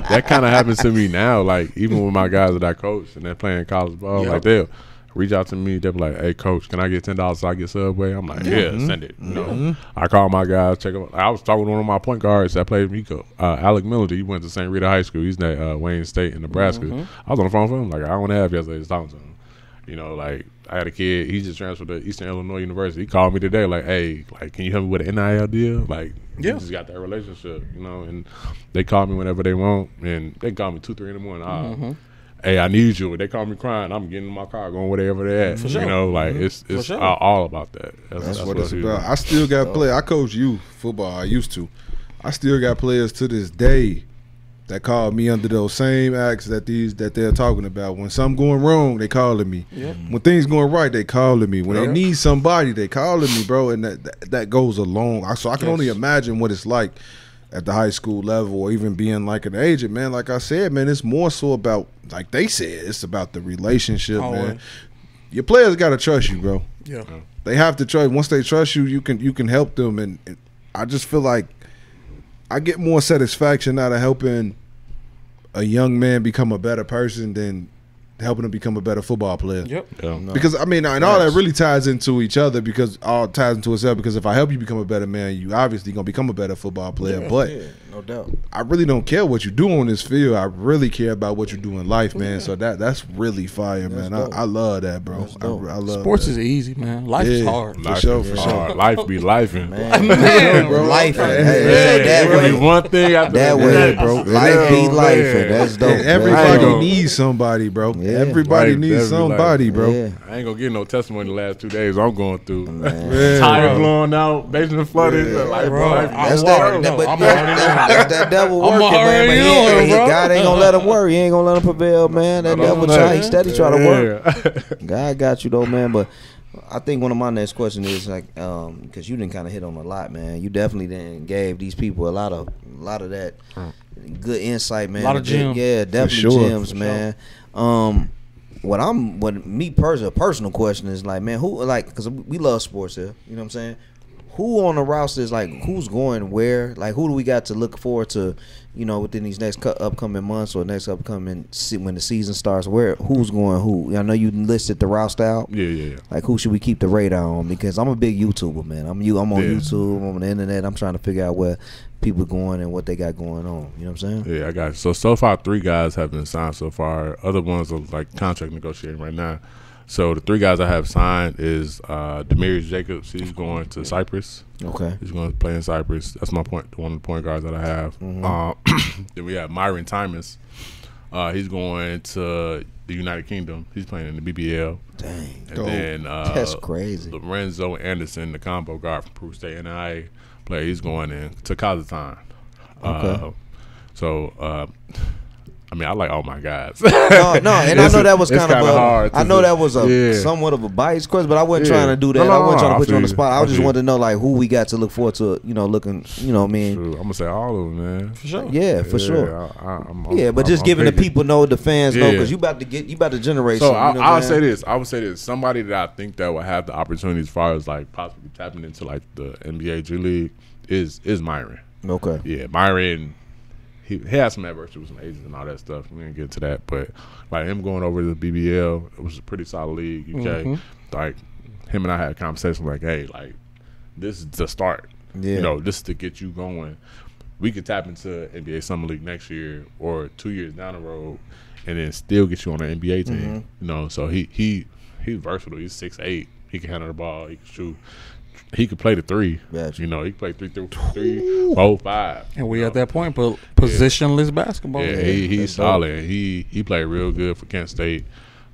S2: that kind of happens to me now. Like even with my guys that I coach and they're playing college ball,
S4: Yep.
S2: like they'll reach out to me. They'll be like, "Hey, coach, can I get $10 so I get Subway?" I'm like, "Yeah, send it." You know, I call my guys, check them. I was talking to one of my point guards that played Miko, Alec Miller. He went to St. Rita High School. He's at Wayne State in Nebraska. I was on the phone for him. Like I don't have yesterday. Just talking to him. You know, like I had a kid. He just transferred to Eastern Illinois University. He called me today, like, "Hey, like, can you help me with an NIL deal?" Like,
S4: Yeah.
S2: we just got that relationship, you know. And they call me whenever they want, and they call me 2-3 in the morning. Hey, I need you. They call me crying. I'm getting in my car, going wherever they at.
S4: sure.
S2: You know, like it's
S4: sure.
S2: all about that.
S1: That's what it's
S2: it is.
S1: about. I still got play. I coach youth football. I used to. I still got players to this day that call me under those same acts that they're talking about. When something going wrong, they calling me.
S4: Yep.
S1: When things going right, they calling me. When they
S4: Yep.
S1: need somebody, they calling me, bro. And that goes along. So I can
S4: Yes.
S1: only imagine what it's like at the high school level, or even being like an agent, man. Like I said, man, it's more so about, like they said, it's about the relationship, man.
S4: Always.
S1: Your players got to trust you, bro.
S4: Yeah.
S1: They have to trust. Once they trust you, you can help them. And I just feel like I get more satisfaction out of helping a young man become a better person than helping him become a better football player.
S4: Yep.
S2: Yeah.
S1: Because I mean, and all that really ties into each other, because all ties into itself. Because if I help you become a better man, you obviously gonna become a better football player. But
S3: Yeah, no No doubt.
S1: I really don't care what you do on this field. I really care about what you do in life, man. So that's really fire, man. I love that, bro. I love
S4: Sports
S1: that.
S4: is easy, man. Life is hard.
S2: Life
S1: sure,
S2: is
S1: for
S2: hard.
S1: sure.
S2: Life be lifing.
S4: Man,
S1: bro.
S3: Life.
S2: Yeah,
S3: That
S2: it could
S3: way.
S2: be one thing after
S3: That way, bro. Life be life. That's dope.
S1: And everybody
S2: Bro.
S1: needs somebody, bro.
S3: Yeah.
S1: Everybody
S2: Life,
S1: needs
S2: every
S1: somebody,
S2: life.
S1: bro.
S3: Yeah.
S2: I ain't gonna get no testimony the last 2 days I'm going through.
S3: Man.
S1: Yeah,
S2: Tire
S1: bro.
S2: blowing out, basement flooded.
S1: Yeah.
S2: Life,
S4: Bro,
S2: life,
S3: That's
S4: I'm
S3: that.
S4: already
S3: that-
S4: know.
S3: but
S4: I'm
S3: yeah,
S4: already
S3: that's that devil
S4: I'm
S3: working, man.
S4: already
S3: But
S4: knowing, bro.
S3: God ain't gonna let him work. He ain't gonna let him prevail, man. That devil try. He steady try to work.
S2: Yeah.
S3: God got you though, man. But I think one of my next questions is like, because you didn't kind of hit on a lot, man. You definitely didn't gave these people a lot of that good insight, man.
S4: A lot of gems.
S3: Yeah, definitely
S1: sure,
S3: gems,
S1: for
S3: man. What me personal, a personal question is like, man, who like, because we love sports here. You know what I'm saying? Who on the roster is like, who's going where? Like, who do we got to look forward to? You know, within these next upcoming months or next upcoming when the season starts, who's going who? I know you listed the roster out.
S2: Yeah.
S3: Like, who should we keep the radar on? Because I'm a big YouTuber, man. I'm on YouTube. I'm on the internet. I'm trying to figure out where people going and what they got going on. You know what I'm saying?
S2: Yeah, I got you. So far, 3 guys have been signed so far. Other ones are like contract negotiating right now. So the 3 guys I have signed is Demarius Jacobs. He's going to Cyprus.
S3: Okay.
S2: He's going to play in Cyprus. That's my point. One of the point guards that I have. Then we have Myron Thomas. He's going to the United Kingdom. He's playing in the BBL.
S3: Dang.
S2: And
S1: Dope.
S2: then
S3: That's crazy.
S2: Lorenzo Anderson, the combo guard from Peru State NIA player, he's going in to Kazakhstan.
S3: Okay.
S2: I mean, I like all my guys.
S3: No, and I know that was kind of
S2: hard.
S3: I know that was somewhat of a biased question, but I wasn't trying to do that. I wasn't trying to put you on the spot. I just wanted to know like who we got to look forward to. You know, looking. You know what I mean?
S2: True. I'm gonna say all of them, man.
S4: For sure.
S3: Yeah, for sure.
S2: I'm
S3: Just giving the
S2: picky.
S3: people know, the fans know,
S2: Yeah.
S3: because you about to generate.
S2: So
S3: something, you know
S2: I
S3: what
S2: would
S3: I'm
S2: say
S3: saying?
S2: this. I would say this. Somebody that I think that will have the opportunity as far as like possibly tapping into like the NBA G League is Myron.
S3: Okay.
S2: Yeah, Myron. He had some adversity with some agents and all that stuff. We didn't get into that, but like him going over to the BBL, it was a pretty solid league. UK, like him and I had a conversation like, hey, like this is the start.
S3: Yeah.
S2: You know, this is to get you going. We could tap into NBA Summer League next year or 2 years down the road, and then still get you on an NBA team. You know, so he's versatile. He's 6'8". He can handle the ball. He can shoot. He could play the 3.
S3: Gotcha.
S2: You know, he could play 3, 4, 5.
S4: And we at that point, but positionless basketball.
S2: Yeah, he's solid. He played real good for Kent State.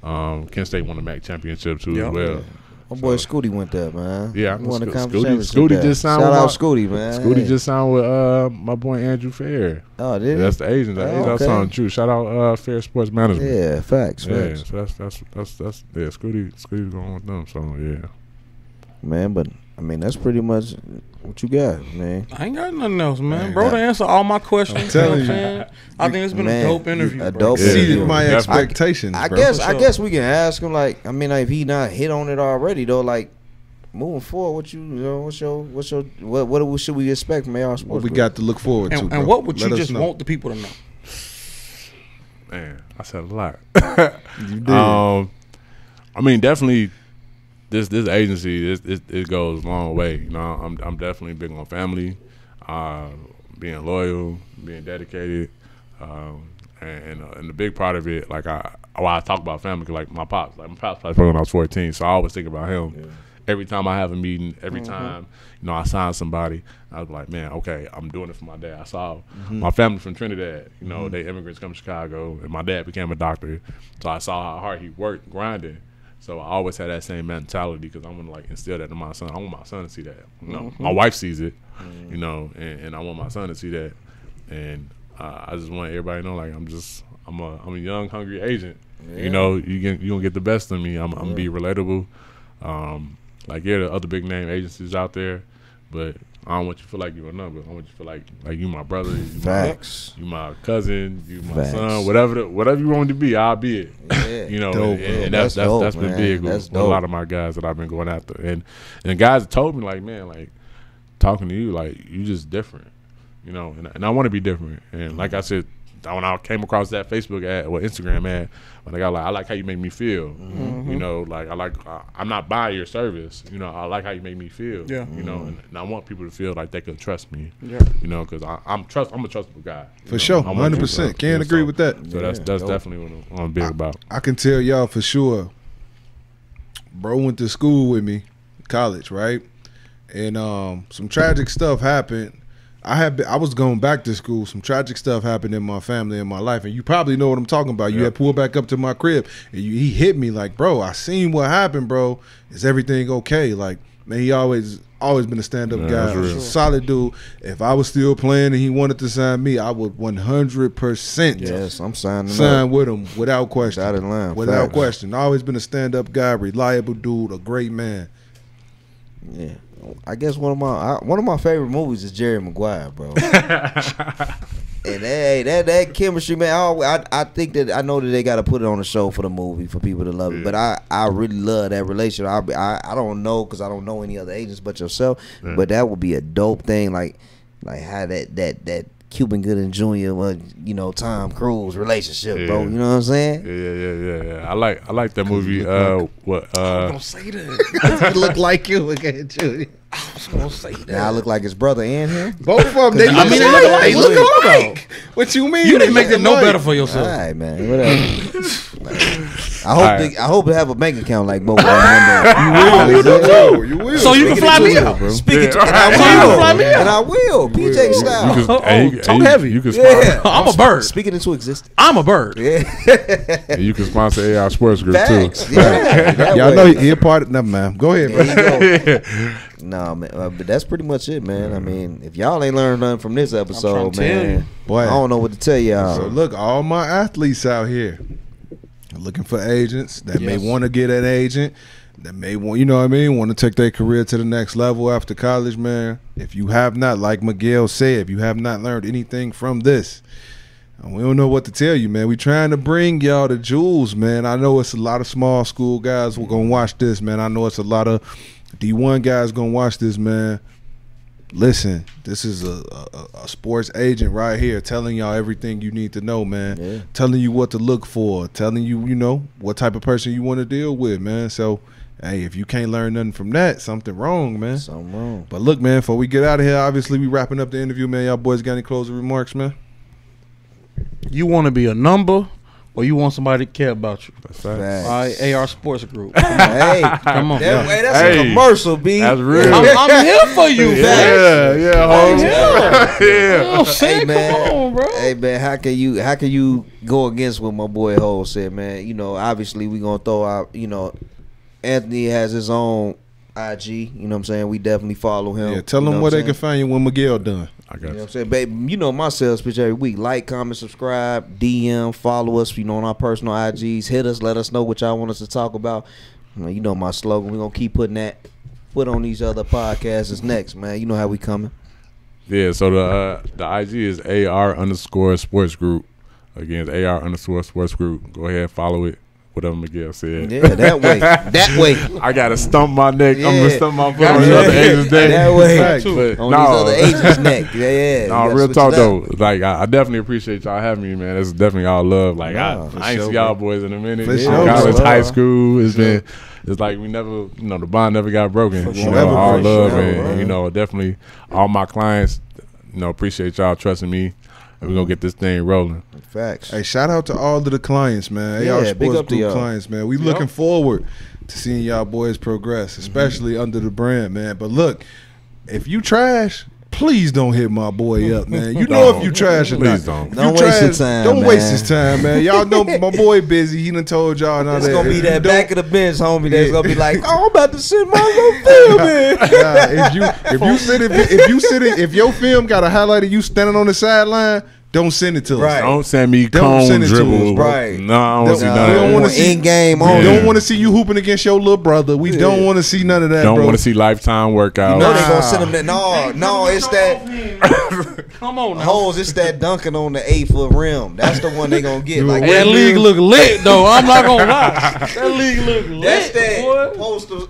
S2: Kent State won the MAC championship too as well.
S3: My boy Scooty went there, man.
S2: Yeah, I
S3: He
S2: know
S3: won the
S2: Scooty.
S3: conference championship
S2: Scooty
S3: there.
S2: just signed
S3: Shout
S2: with
S3: out
S2: my-
S3: Scooty, man.
S2: Scooty just signed with my boy Andrew Fair.
S3: Oh, did he?
S2: That's the agent. That
S3: Oh,
S2: that's
S3: okay.
S2: on true. Shout out Fair Sports Management.
S3: Yeah, facts.
S2: Yeah, so that's yeah. Scooty's going with them. So yeah.
S3: Man, but I mean that's pretty much what you got, man.
S4: I ain't got nothing else, man. Bro, to answer all my questions.
S1: telling
S4: you know what
S1: you.
S4: I'm saying? I think it's been
S3: Man,
S4: a dope interview.
S3: a
S4: bro.
S3: dope
S1: Exceeded
S3: interview.
S1: my
S2: Definitely.
S1: expectations,
S3: I
S1: bro.
S3: guess
S4: For
S3: I
S4: sure.
S3: guess we can ask him like, I mean, like, if he not hit on it already though, like moving forward, what should we expect from AR Sports?
S1: What we
S3: Group?
S1: got to look forward to,
S4: And
S1: bro.
S4: what would you
S1: Let us
S4: just
S1: know.
S4: want the people to know?
S2: Man, I said a lot.
S1: You did.
S2: I mean, definitely, this agency it goes a long way. You know, I'm definitely big on family, being loyal, being dedicated, and the big part of it, like I talk about family, 'cause like my pops played when I was 14, so I always think about him. Yeah. Every time I have a meeting, every time I sign somebody, I was like, man, okay, I'm doing it for my dad. I saw my family from Trinidad. You know, they immigrants come to Chicago, and my dad became a doctor, so I saw how hard he worked grinding. So I always had that same mentality because I want to like instill that in my son. I want my son to see that. You know, my wife sees it, you know, and I want my son to see that. And I just want everybody to know, like, I'm a young, hungry agent. Yeah. You know, you gonna get the best of me. I'm gonna be relatable. Like, yeah, the other big name agencies out there, but I don't want you to feel like you're a number. I want you to feel like you my brother, you my cousin, you my son, whatever you want to be, I'll be it.
S3: Yeah.
S2: You know,
S1: Dope,
S2: and
S3: That's dope,
S2: that's been
S3: man.
S2: big
S3: That's
S2: with a lot of my guys that I've been going after, and guys told me like, man, like talking to you, like you just different, you know, and I want to be different, and like I said when I came across that Facebook ad or Instagram ad, when I got like, I like how you make me feel. You know, like I'm not buying your service. You know, I like how you make me feel.
S4: Yeah.
S2: You know, and I want people to feel like they can trust me.
S4: Yeah.
S2: You know, because I'm a trustable guy.
S1: For sure, 100%. Can't agree with that.
S2: So that's definitely what I'm big about.
S1: I can tell y'all for sure. Bro went to school with me, college, right? And some tragic stuff happened. I was going back to school. Some tragic stuff happened in my family and my life, and you probably know what I'm talking about. You had pulled back up to my crib, and he hit me like, bro, I seen what happened, bro. Is everything okay? Like, man, he always been a stand-up guy, a solid dude. If I was still playing and he wanted to sign me, I would 100%
S3: Yes, I'm sign
S1: with him without question.
S3: Dotted line.
S1: Without
S3: Facts.
S1: question. Always been a stand-up guy, reliable dude, a great man.
S3: Yeah, I guess one of my favorite movies is Jerry Maguire, bro. And that chemistry, man. I think that I know that they got to put it on the show for the movie for people to love it. But I really love that relationship. I don't know because I don't know any other agents but yourself.
S2: Yeah.
S3: But that would be a dope thing, like how that Cuban Gooding Jr. Tom Cruise relationship, bro. You know what I'm saying?
S2: Yeah. I like that movie. What?
S4: Don't say that.
S3: He look like you again, Junior.
S4: I was gonna say that.
S3: Now I look like his brother in here.
S1: Both of them, they
S4: I mean, they look alike.
S1: What you mean?
S4: You didn't make it no better for yourself.
S3: All right, man. Whatever. I hope to have a bank account like both of them.
S1: You will.
S4: So you can fly me out.
S3: Speaking to,
S4: So you can fly me
S3: and
S4: out.
S3: I will. PJ style.
S4: Talk heavy.
S2: You can sponsor,
S4: I'm a bird.
S3: Speaking into existence.
S4: I'm a bird.
S3: Yeah.
S2: you can sponsor AR Sports Group
S3: Facts.
S2: too.
S3: Yeah.
S1: Y'all know he a part of that, man. Go ahead, bro.
S3: There you go. Nah, man. But that's pretty much it, man. I mean, if y'all ain't learned nothing from this episode,
S4: trying to tell you.
S3: man,
S1: Boy.
S3: I don't know what to tell y'all.
S1: So look, all my athletes out here looking for agents that may
S4: Yes.
S1: want to get an agent, that may want, want to take their career to the next level after college, man. If you have not, like Miguel said, if you have not learned anything from this, we don't know what to tell you, man. We trying to bring y'all the jewels, man. I know it's a lot of small school guys who gonna watch this, man. I know it's a lot of D1 guys gonna watch this, man. Listen, this is a sports agent right here telling y'all everything you need to know, man.
S3: Yeah.
S1: Telling you what to look for, telling you, what type of person you want to deal with, man. So, hey, if you can't learn nothing from that, something wrong, man.
S3: Something wrong.
S1: But look, man, before we get out of here, obviously we wrapping up the interview, man. Y'all boys got any closing remarks, man?
S4: You want to be a number, or you want somebody to care about you?
S2: That's right.
S3: Facts.
S4: All right, AR Sports Group.
S3: Hey,
S4: Come on.
S3: that's
S2: Hey.
S3: a commercial, B.
S2: That's real.
S4: I'm here for you, man.
S2: Yeah.
S4: Oh, shit,
S3: Hey, man.
S4: come on, bro.
S3: Hey man, how can you go against what my boy Ho said, man? Obviously we gonna throw out, Anthony has his own IG, you know what I'm saying? We definitely follow him.
S1: Yeah, tell
S3: you know
S1: them
S3: what
S1: where
S3: I'm
S1: they can
S3: saying?
S1: find you when Miguel done.
S2: I
S3: You
S2: got
S3: know what
S2: you.
S3: I'm saying? Babe, my sales pitch every week. Like, comment, subscribe, DM, follow us, on our personal IGs. Hit us, let us know what y'all want us to talk about. You know my slogan. We're gonna keep putting that foot on these other podcasts. Is next, man. You know how we coming.
S2: Yeah, so the IG is AR_sports group. Again, it's AR_sports group. Go ahead and follow it. Whatever Miguel said.
S3: Yeah, that way. That way.
S2: I gotta stump my neck. I'm
S3: Yeah.
S2: gonna stump my foot
S3: Yeah.
S2: on the other agent's neck.
S3: That way.
S1: Facts.
S2: But
S3: On
S2: no,
S3: these other agents' neck. Yeah.
S2: no,
S3: You gotta
S2: real
S3: switch
S2: talk
S3: it
S2: though.
S3: up.
S2: Like I definitely appreciate y'all having me, man. It's definitely all love. Like
S3: Nah, for
S2: I ain't
S3: sure,
S2: see y'all
S3: bro.
S2: boys in a minute.
S1: For
S2: From
S1: sure,
S2: college,
S1: bro.
S2: high school. It's like we never, the bond never got broken.
S3: sure.
S2: All
S3: For
S2: love,
S3: sure,
S2: and
S3: bro.
S2: definitely all my clients, appreciate y'all trusting me. And we're gonna get this thing rolling.
S3: Facts.
S1: Hey, shout out to all of the clients, man.
S3: Yeah,
S1: AR
S3: big
S1: Sports
S3: up to
S1: Group
S3: y'all.
S1: clients, man. We looking forward to seeing y'all boys progress, especially under the brand, man. But look, if you trash, please don't hit my boy up, man. You know if you trash or
S2: Please
S1: not.
S2: don't.
S1: If
S3: Don't
S1: you
S3: waste your
S1: trash,
S3: time,
S1: Don't
S3: man.
S1: waste his time, man. Y'all know my boy busy. He done told y'all and all
S3: It's
S1: that.
S3: gonna be
S1: If you
S3: that
S1: don't-
S3: back of the bench, homie. That's gonna be like, oh, I'm about to send my little film in.
S1: if your film got a highlight of you standing on the sideline, don't send it to us.
S3: Right.
S2: Don't send me
S1: Don't
S2: cone
S1: send it to us,
S2: dribble.
S3: right.
S2: No, I don't
S1: Don't-
S2: see
S1: we
S2: none
S1: don't
S2: of
S1: wanna
S2: that.
S3: want
S1: see-
S3: in game
S1: We
S3: on.
S1: don't want to see you hooping against your little brother. We don't want to see none of that,
S2: Don't
S1: bro.
S2: want to see lifetime workouts.
S3: No, they gonna send them that. No, it's that
S4: Come on now.
S3: holes. It's that dunking on the 8-foot rim. That's the one they gonna get. Like
S4: That league look lit though. I'm not gonna lie. That league look lit.
S3: that's that
S4: boy.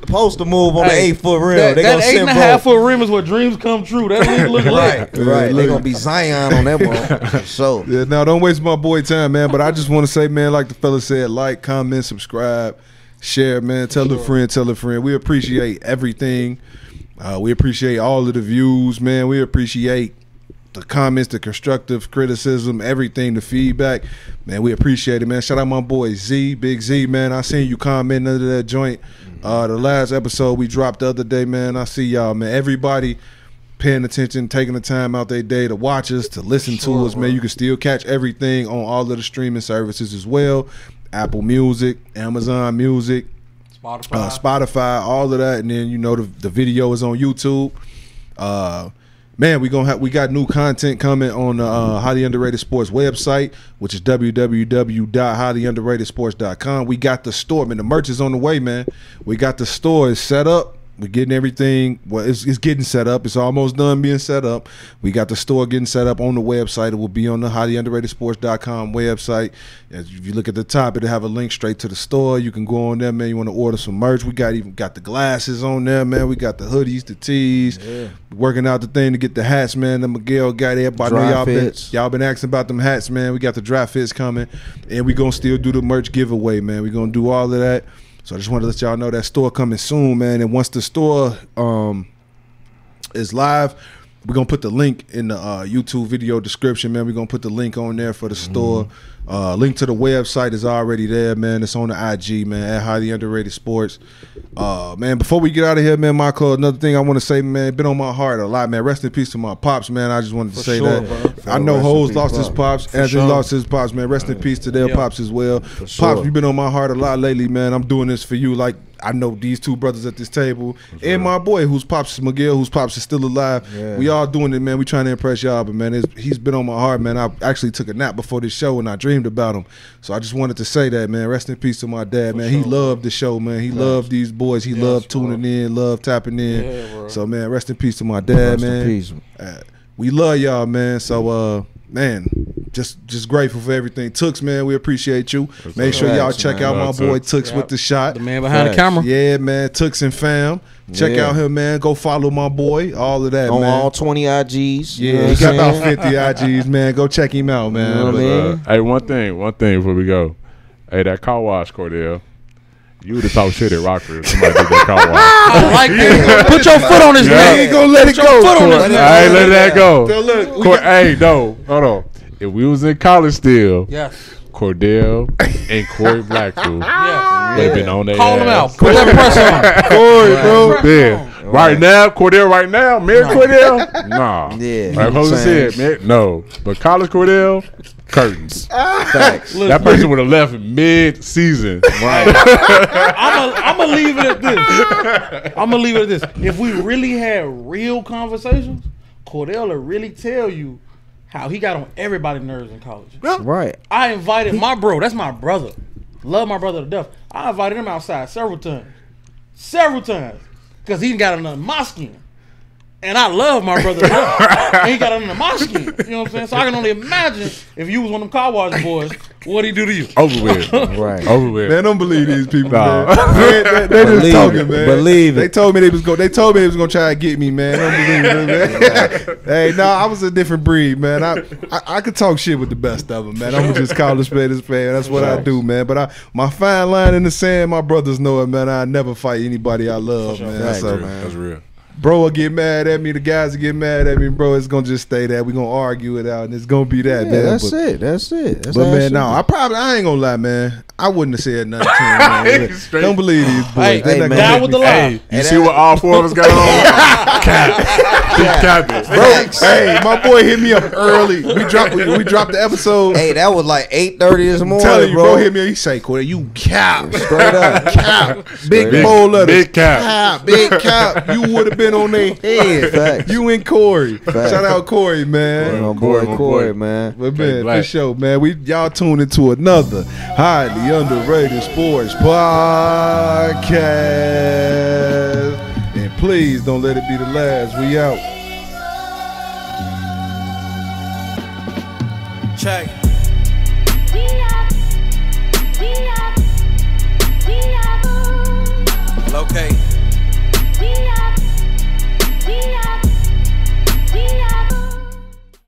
S3: poster move on
S4: Hey,
S3: the 8-foot rim.
S4: That,
S3: They
S4: that
S3: gonna
S4: 8.5
S3: send bro.
S4: foot rim is where dreams come true. That league look
S3: Right,
S4: lit.
S3: right. They gonna be Zion on that one. So
S1: Yeah, now don't waste my boy time, man. But I just want to say, man, like the fella said, like, comment, subscribe, share, man. Tell a friend, tell a friend. We appreciate everything. We appreciate all of the views, man. We appreciate the comments, the constructive criticism, everything, the feedback. Man, we appreciate it, man. Shout out my boy Z, Big Z, man. I seen you commenting under that joint. The last episode we dropped the other day, man. I see y'all, man. Everybody paying attention, taking the time out their day to watch us, to listen to us, man. You can still catch everything on all of the streaming services as well. Apple Music, Amazon Music, Spotify, all of that. And then, you know, the video is on YouTube. Man, we got new content coming on the Highly Underrated Sports website, which is www.highlyunderatedsports.com. We got the store, man. The merch is on the way, man. We got the store. It's set up. We're getting everything. Well, it's getting set up. It's almost done being set up. We got the store getting set up on the website. It will be on the highlyunderatedsports.com website. If you look at the top, it'll have a link straight to the store. You can go on there, man. You want to order some merch. We got the glasses on there, man. We got the hoodies, the tees. Yeah. Working out the thing to get the hats, man. The Miguel got it. I know y'all been asking about them hats, man. We got the dry fits coming, and we gonna still do the merch giveaway, man. We gonna do all of that. So I just want to let y'all know that store coming soon, man. And once the store is live, we're going to put the link in the YouTube video description, man. We're going to put the link on there for the store. Link to the website is already there, man. It's on the IG, man, at Highly Underrated Sports. Man, before we get out of here, man, Michael, another thing I want to say, man, been on my heart a lot, man. Rest in peace to my pops, man. I just wanted to say that. Bro. I know Hoes lost his pops. Anthony lost his pops, man. Rest in peace to their pops as well. Pops, you've been on my heart a lot lately, man. I'm doing this for you. Like, I know these two brothers at this table and my boy whose pops is Miguel, whose pops is still alive. Yeah. We all doing it, man. We trying to impress y'all, but man, he's been on my heart, man. I actually took a nap before this show and I dreamed about him. So I just wanted to say that, man. Rest in peace to my dad, man. He loved the show, man. He loved these boys. He loved tuning in, loved tapping in. Yeah, so, man, rest in peace to my dad, man. Rest in peace. We love y'all, man. So, man, just grateful for everything. Tooks, man, we appreciate you. Make sure y'all check out my boy Tooks with the shot.
S4: The man behind the camera.
S1: Yeah, man, Tooks and fam. Check out him, man. Go follow my boy. All of that,
S3: on
S1: man.
S3: all 20 IGs.
S1: Yeah, he got about 50 IGs, man. Go check him out, man.
S3: You know what I mean?
S2: Hey, one thing before we go. Hey, that car wash, Cordell. You would have talked shit at Rocker if somebody did that car wash.
S4: I like that. Put your foot on his neck.
S1: He ain't gonna let it go.
S2: I ain't let that go.
S1: So look,
S2: hey, no, hold on. If we was in college still,
S4: yes,
S2: Cordell and Corey Blackpool would have been on their
S4: Call
S2: ass.
S4: them out. Put that pressure on.
S1: Corey, bro.
S2: Yeah. Right now, Cordell married Cordell? Nah.
S3: Yeah.
S2: Like Jose said, man, no. But college Cordell, curtains.
S3: Facts.
S2: That person would have left mid-season.
S3: Right.
S4: I'm going to leave it at this. If we really had real conversations, Cordell will really tell you how he got on everybody's nerves in college.
S3: Right.
S4: I invited my bro. That's my brother. Love my brother to death. I invited him outside several times. Because he got under my skin. And I love my brother to death. And he got under my skin. You know what I'm saying? So I can only imagine if you was one of them car wash boys, what'd he do to you?
S2: Over with.
S3: Right.
S2: Over with.
S1: Man, don't believe these people,
S2: Nah.
S1: man. They just talking, man.
S3: Believe it.
S1: They told me they was gonna try to get me, man. Don't believe it, man. Hey, no, I was a different breed, man. I could talk shit with the best of them, man. I'm gonna just call a spade a spade. That's what I do, man. But my fine line in the sand, my brothers know it, man. I never fight anybody I love, man.
S2: That's real.
S1: Bro will get mad at me. The guys will get mad at me, bro. It's gonna just stay that. We're gonna argue it out, and it's gonna be that, man.
S3: That's it. That's
S1: but man, no, I ain't gonna lie, man. I wouldn't have said nothing to him, man. Don't believe these boys.
S4: Hey, down with the lie.
S2: Hey, you see what all four of us got on? Cap it.
S1: Bro, hey, my boy hit me up early. We dropped the episode.
S3: Hey, that was like 8:30 this morning,
S1: Tell you, bro. Hit me. He say, "Corey, you cap,
S3: Straight up.
S1: cap, big bold letters,
S2: Big cap.
S1: big cap. You would have been on their head.
S3: Facts.
S1: You and Corey.
S3: Facts.
S1: Shout out Corey, man.
S3: My boy Corey, man.
S1: But man,
S2: Black.
S1: for sure, man. Y'all tuned into another Highly Underrated Sports podcast. And please don't let it be the last. We out.
S5: Check. Okay.